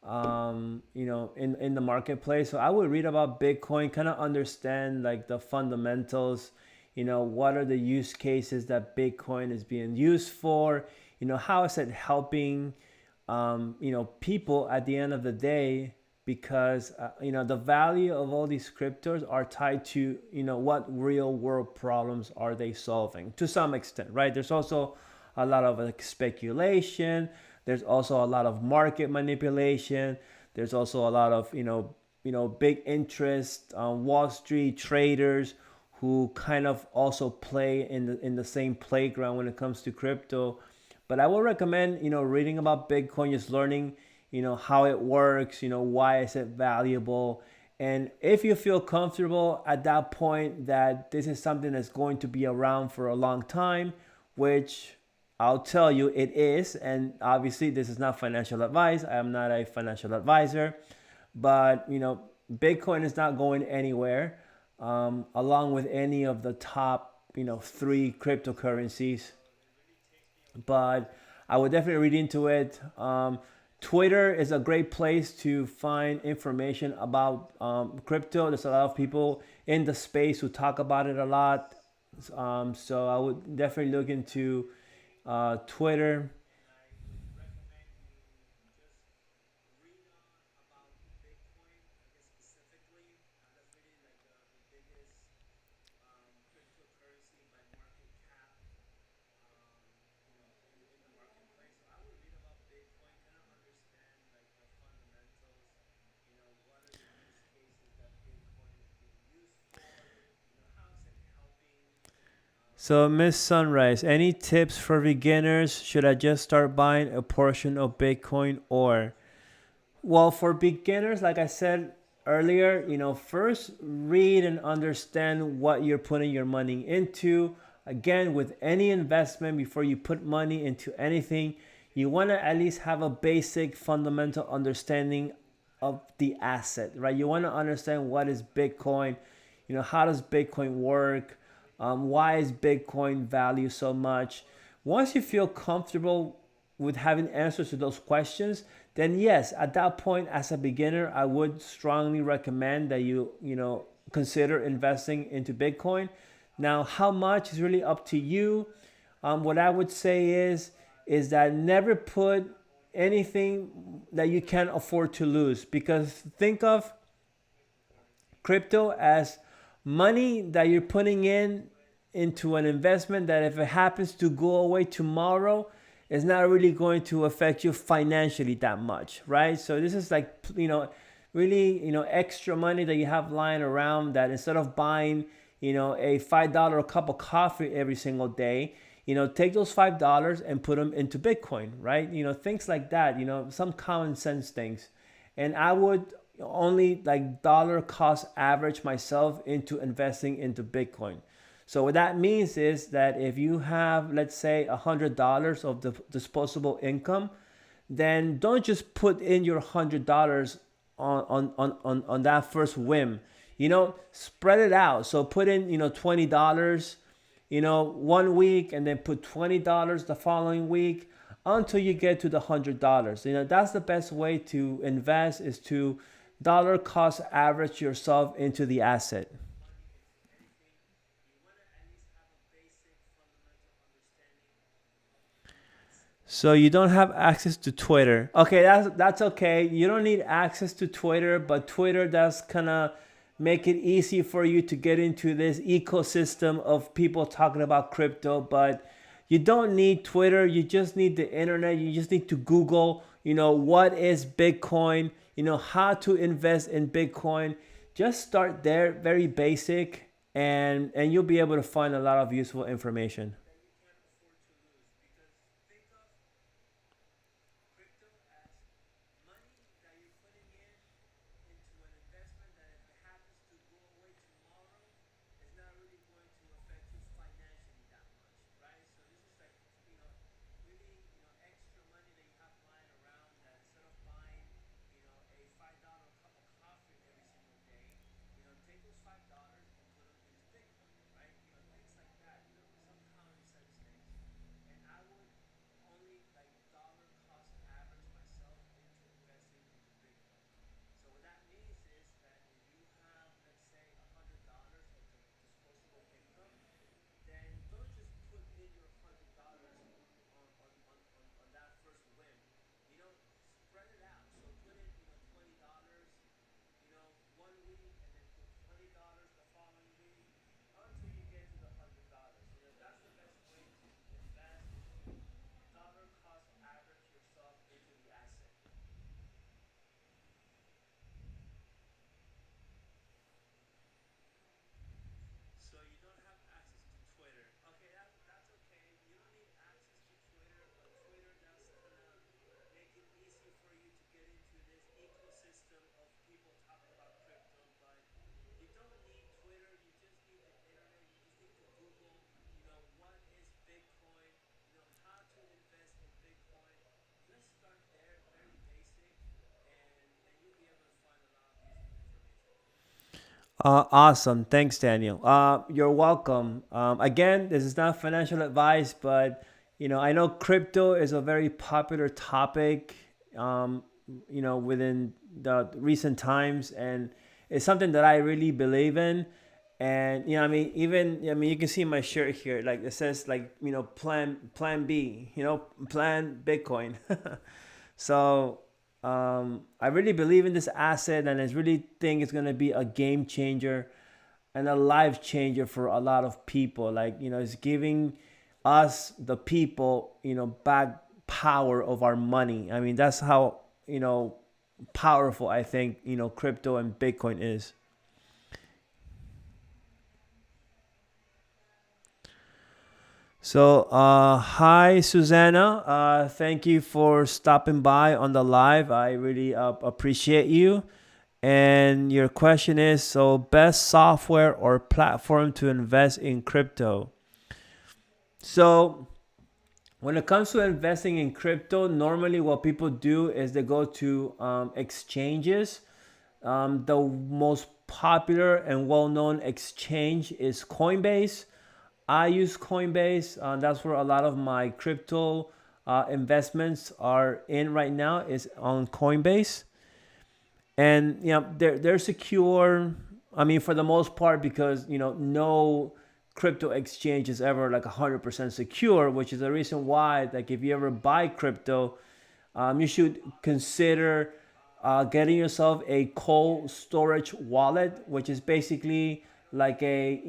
in the marketplace. So I would read about Bitcoin, kind of understand like the fundamentals. What are the use cases that Bitcoin is being used for? How is it helping, people at the end of the day? Because the value of all these cryptos are tied to what real world problems are they solving to some extent, right? There's also a lot of like speculation. There's also a lot of market manipulation. There's also a lot of big interest Wall Street traders who kind of also play in the same playground when it comes to crypto. But I would recommend reading about Bitcoin, just learning how it works, why is it valuable. And if you feel comfortable at that point that this is something that's going to be around for a long time, which I'll tell you it is. And obviously, this is not financial advice. I am not a financial advisor, but Bitcoin is not going anywhere, along with any of the top three cryptocurrencies. But I would definitely read into it. Twitter is a great place to find information about crypto. There's a lot of people in the space who talk about it a lot. So I would definitely look into Twitter. So, Miss Sunrise, any tips for beginners? Should I just start buying a portion of Bitcoin or? Well, for beginners, like I said earlier, first read and understand what you're putting your money into. Again, with any investment, before you put money into anything, you want to at least have a basic fundamental understanding of the asset, right? You want to understand what is Bitcoin, how does Bitcoin work, why is Bitcoin value so much. Once you feel comfortable with having answers to those questions, then yes, at that point, as a beginner, I would strongly recommend that you consider investing into Bitcoin. Now, how much is really up to you. What I would say is that never put anything that you can't afford to lose, because think of crypto as money that you're putting into an investment that if it happens to go away tomorrow, it's not really going to affect you financially that much, right? So this is like, really, extra money that you have lying around, that instead of buying, a $5 cup of coffee every single day, take those $5 and put them into Bitcoin, right? Things like that, some common sense things. And I would only like dollar cost average myself into investing into Bitcoin. So what that means is that if you have, let's say, $100 of the disposable income, then don't just put in your $100 on that first whim. Spread it out. So put in, $20, one week, and then put $20 the following week until you get to the $100. That's the best way to invest, is to dollar cost average yourself into the asset. So you don't have access to Twitter. Okay, that's okay. You don't need access to Twitter, but Twitter does kind of make it easy for you to get into this ecosystem of people talking about crypto. But you don't need Twitter. You just need the internet. You just need to Google, what is Bitcoin, how to invest in Bitcoin. Just start there, very basic, and you'll be able to find a lot of useful information. Awesome. Thanks, Daniel. You're welcome. Again, this is not financial advice, but I know crypto is a very popular topic, within the recent times, and it's something that I really believe in. And you can see my shirt here, like it says, like, plan B, plan Bitcoin. So I really believe in this asset, and I really think it's gonna be a game changer and a life changer for a lot of people. Like, it's giving us, the people, back power of our money. I mean, that's how powerful I think crypto and Bitcoin is. So, hi, Susanna. Thank you for stopping by on the live. I really appreciate you. And your question is, so best software or platform to invest in crypto? So, when it comes to investing in crypto, normally what people do is they go to exchanges. The most popular and well-known exchange is Coinbase. I use Coinbase. That's where a lot of my crypto investments are in right now. Is on Coinbase, and they're secure. I mean, for the most part, because no crypto exchange is ever like 100% secure, which is the reason why, like, if you ever buy crypto, you should consider getting yourself a cold storage wallet, which is basically like a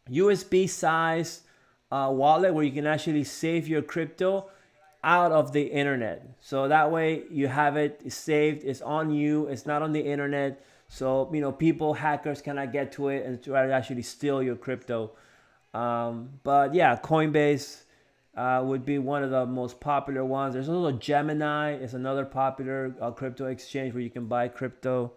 USB size wallet where you can actually save your crypto out of the internet. So that way you have it saved, it's on you, it's not on the internet. So, people, hackers cannot get to it and try to actually steal your crypto. But yeah, Coinbase would be one of the most popular ones. There's also Gemini, it's another popular crypto exchange where you can buy crypto.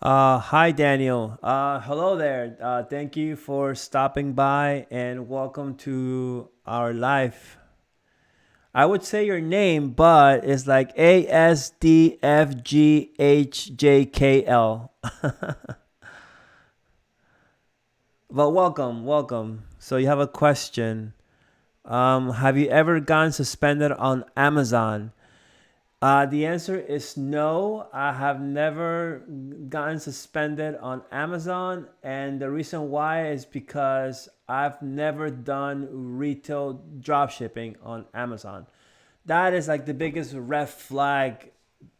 Hi, Daniel. Hello there. Thank you for stopping by and welcome to our live. I would say your name, but it's like ASDFGHJKL. But welcome, welcome. So you have a question. Have you ever gotten suspended on Amazon? The answer is no. I have never gotten suspended on Amazon, and the reason why is because I've never done retail dropshipping on Amazon. That is like the biggest red flag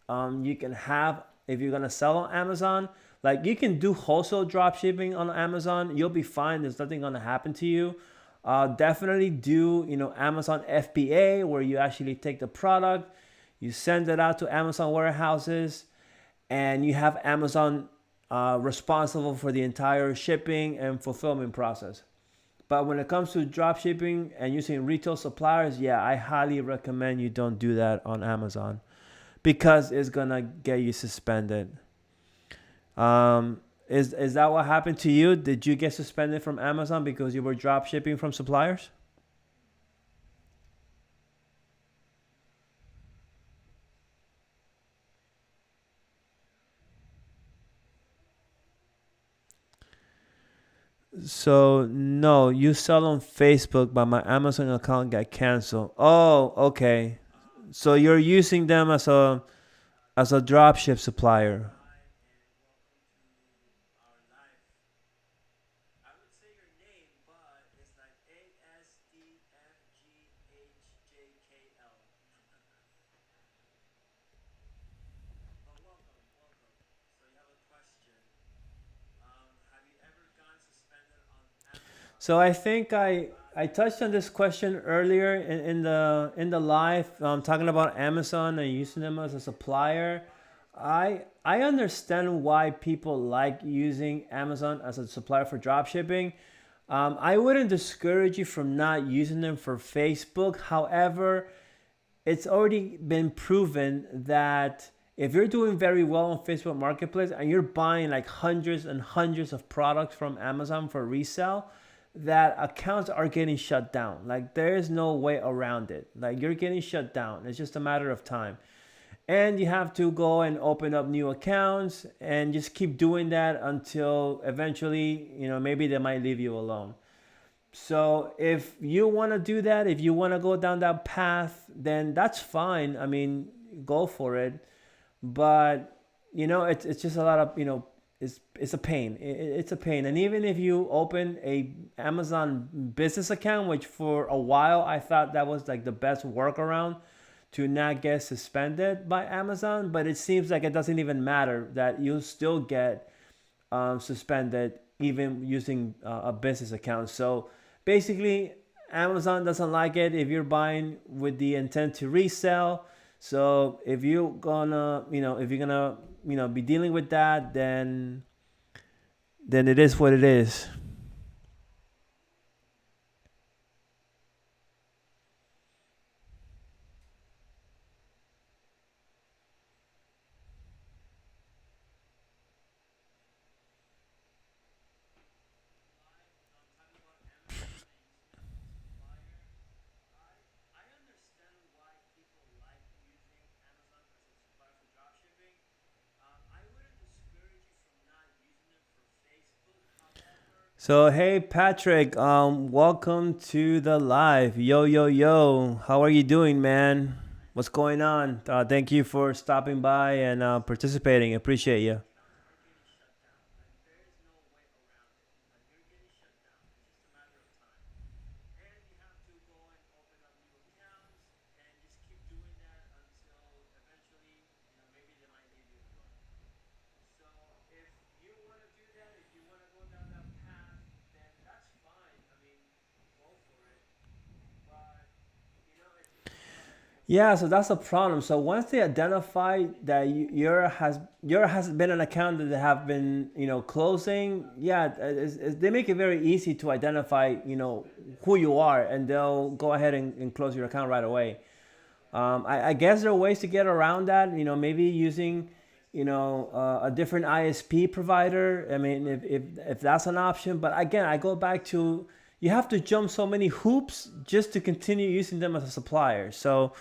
you can have if you're gonna sell on Amazon. Like, you can do wholesale drop shipping on Amazon, you'll be fine. There's nothing gonna happen to you. Definitely do Amazon FBA, where you actually take the product, you send it out to Amazon warehouses, and you have Amazon responsible for the entire shipping and fulfillment process. But when it comes to drop shipping and using retail suppliers, yeah, I highly recommend you don't do that on Amazon because it's gonna get you suspended. Is that what happened to you? Did you get suspended from Amazon because you were drop shipping from suppliers? So no, you sell on Facebook, but my Amazon account got canceled. Oh, okay. So you're using them as a dropship supplier. So I think I touched on this question earlier in the live, talking about Amazon and using them as a supplier. I understand why people like using Amazon as a supplier for dropshipping. I wouldn't discourage you from not using them for Facebook. However, it's already been proven that if you're doing very well on Facebook Marketplace and you're buying like hundreds and hundreds of products from Amazon for resale, that accounts are getting shut down. Like there is no way around it. Like you're getting shut down. It's just a matter of time. And you have to go and open up new accounts and just keep doing that until eventually, maybe they might leave you alone. So if you want to do that, if you want to go down that path, then that's fine. I mean, go for it. But it's just a lot of it's a pain. It's a pain. And even if you open a Amazon business account, which for a while I thought that was like the best workaround to not get suspended by Amazon, but it seems like it doesn't even matter, that you'll still get suspended even using a business account. So basically, Amazon doesn't like it if you're buying with the intent to resell. So if you're gonna, be dealing with that, then it is what it is. So hey Patrick, welcome to the live. Yo yo yo, how are you doing, man? What's going on? Thank you for stopping by and participating. Appreciate you. Yeah, so that's the problem. So once they identify that your has been an account that they have been closing, yeah, they make it very easy to identify who you are, and they'll go ahead and close your account right away. I guess there are ways to get around that. Maybe using, a different ISP provider. I mean, if that's an option. But again, I go back to, you have to jump so many hoops just to continue using them as a supplier. So,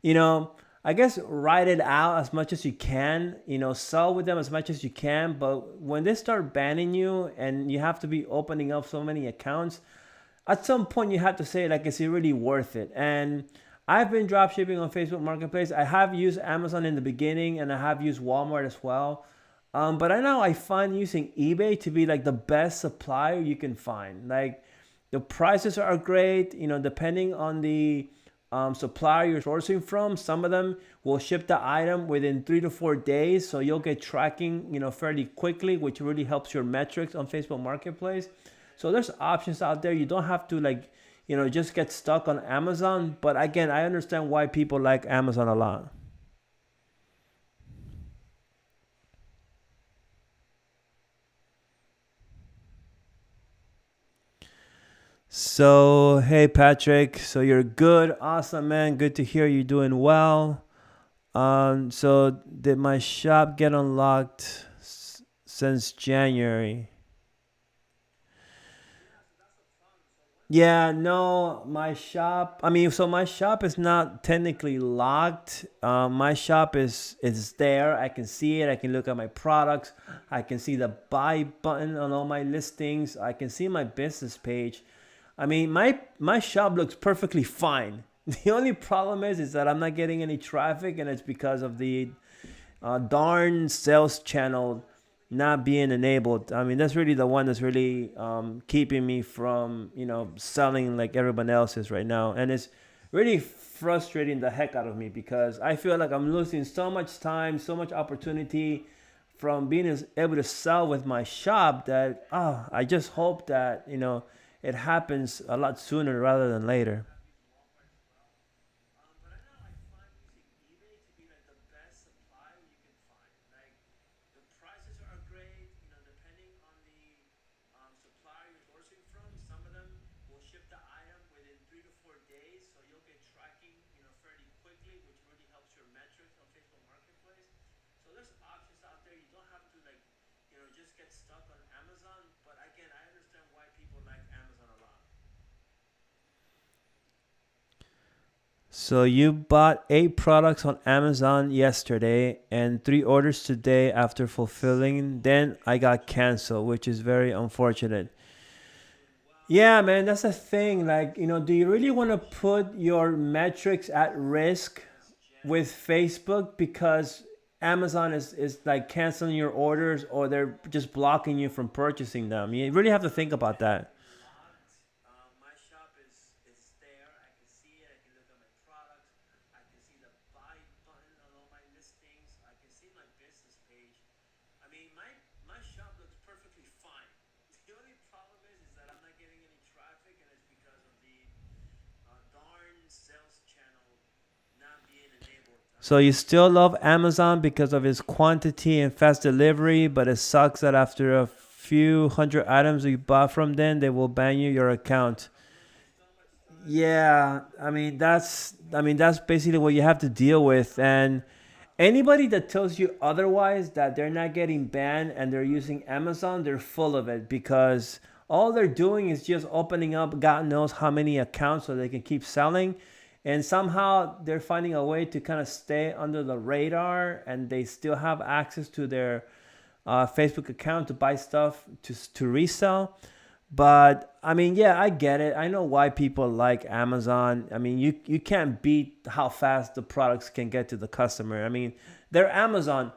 you know, I guess write it out as much as you can. Sell with them as much as you can. But when they start banning you and you have to be opening up so many accounts, at some point you have to say, like, is it really worth it? And I've been drop shipping on Facebook Marketplace. I have used Amazon in the beginning, and I have used Walmart as well. But I know I find using eBay to be like the best supplier you can find. Like, the prices are great. Depending on the supplier you're sourcing from, some of them will ship the item within 3 to 4 days, so you'll get tracking fairly quickly, which really helps your metrics on Facebook Marketplace. So there's options out there. You don't have to, like, just get stuck on Amazon. But again, I understand why people like Amazon a lot. So hey Patrick, so you're good, awesome man, good to hear you doing well. So did my shop get unlocked since January? Yeah, no, my shop. I mean, so my shop is not technically locked. My shop is there. I can see it. I can look at my products. I can see the buy button on all my listings. I can see my business page. I mean, my shop looks perfectly fine. The only problem is that I'm not getting any traffic, and it's because of the darn sales channel not being enabled. I mean, that's really the one that's really keeping me from, selling like everyone else is right now. And it's really frustrating the heck out of me because I feel like I'm losing so much time, so much opportunity from being able to sell with my shop that I just hope that, it happens a lot sooner rather than later. So you bought 8 products on Amazon yesterday and 3 orders today after fulfilling. Then I got canceled, which is very unfortunate. Yeah, man, that's the thing. Like, do you really want to put your metrics at risk with Facebook because Amazon is like canceling your orders or they're just blocking you from purchasing them? You really have to think about that. So you still love Amazon because of its quantity and fast delivery, but it sucks that after a few hundred items you bought from them, they will ban you your account. Yeah, I mean that's basically what you have to deal with. And anybody that tells you otherwise, that they're not getting banned and they're using Amazon, they're full of it, because all they're doing is just opening up God knows how many accounts so they can keep selling. And somehow they're finding a way to kind of stay under the radar, and they still have access to their Facebook account to buy stuff to resell. But I mean, yeah, I get it. I know why people like Amazon. I mean, you can't beat how fast the products can get to the customer. I mean, they're Amazon.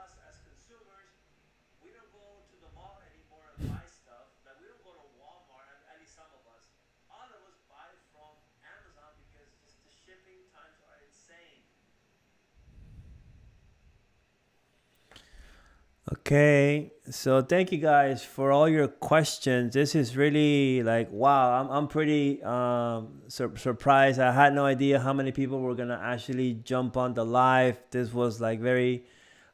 That's why us as consumers, we don't go to the mall anymore and buy stuff. Like, we don't go to Walmart. I mean, at least some of us. All of us buy from Amazon because just the shipping times are insane. Okay, so thank you guys for all your questions. This is really like, wow. I'm pretty surprised. I had no idea how many people were gonna actually jump on the live. This was like very,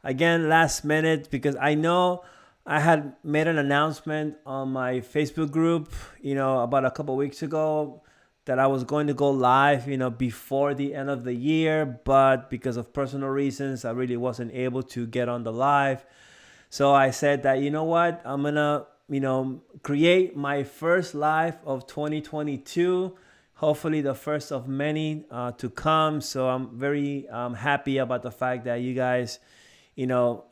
again, last minute, because I know I had made an announcement on my Facebook group, about a couple weeks ago, that I was going to go live, before the end of the year, but because of personal reasons, I really wasn't able to get on the live. So I said that, you know what, I'm gonna, create my first live of 2022. Hopefully, the first of many to come. So I'm very happy about the fact that you guys,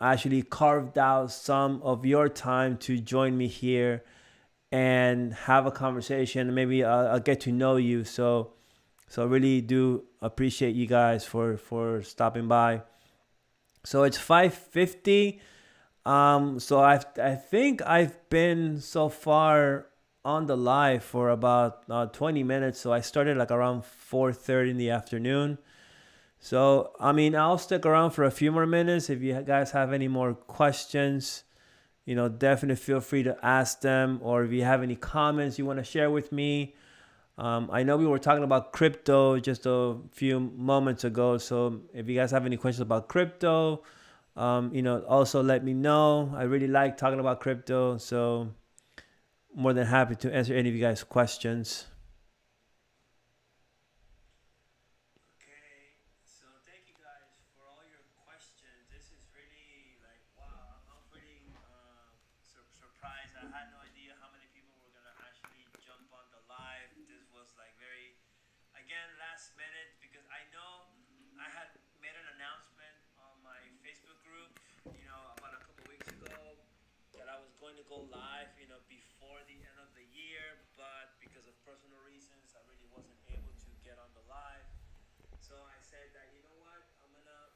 actually carved out some of your time to join me here and have a conversation. Maybe I'll get to know you. So So I really do appreciate you guys for stopping by. So it's 5:50. So I think I've been so far on the live for about 20 minutes. So I started like around 4:30 in the afternoon. So I mean, I'll stick around for a few more minutes. If you guys have any more questions, definitely feel free to ask them. Or if you have any comments you want to share with me. I know we were talking about crypto just a few moments ago. So if you guys have any questions about crypto, also let me know. I really like talking about crypto. So more than happy to answer any of you guys' questions. Okay, so thank you guys for all your questions. This is really like wow. I'm pretty surprised. I had no idea how many people were gonna actually jump on the live. This was like very again last minute because I know I had made an announcement on my Facebook group, about a couple weeks ago that I was going to go live, before the end of the year, but because of personal reasons, I really wasn't able to get on the live. So I said that, you know what, I'm gonna,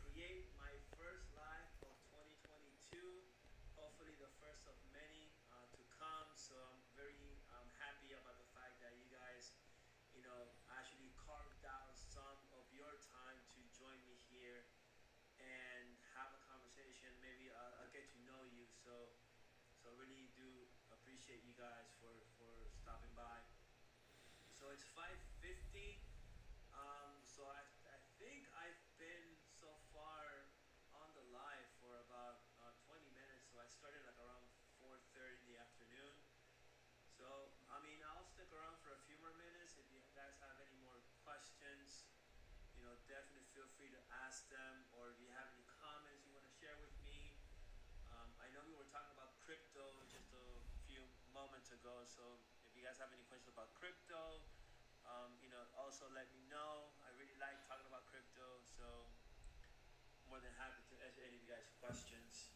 create my first live of 2022. Hopefully, the first of many to come. So I'm very happy about the fact that you guys, actually carved out some of your time to join me here and have a conversation. Maybe I'll get to know you. So really do appreciate you guys for stopping by. So it's 5:50. So I think I've been so far on the live for about 20 minutes. So I started like around 4:30 in the afternoon. So I mean, I'll stick around for a few more minutes. If you guys have any more questions, definitely feel free to ask them. Or if you have any comments you want to share with me. I know we were talking about crypto just a few moments ago. So if you guys have any questions about crypto, also let me know. I really like talking about crypto, so more than happy to answer any of you guys' questions.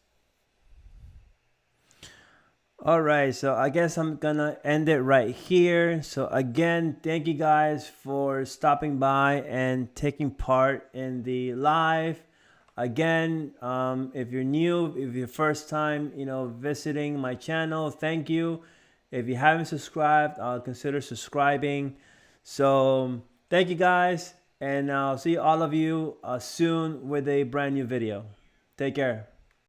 All right, so I guess I'm gonna end it right here. So again, thank you guys for stopping by and taking part in the live. Again, if you're new, if you're first time, visiting my channel, thank you. If you haven't subscribed, consider subscribing. So thank you guys, and I'll see all of you soon with a brand new video. Take care.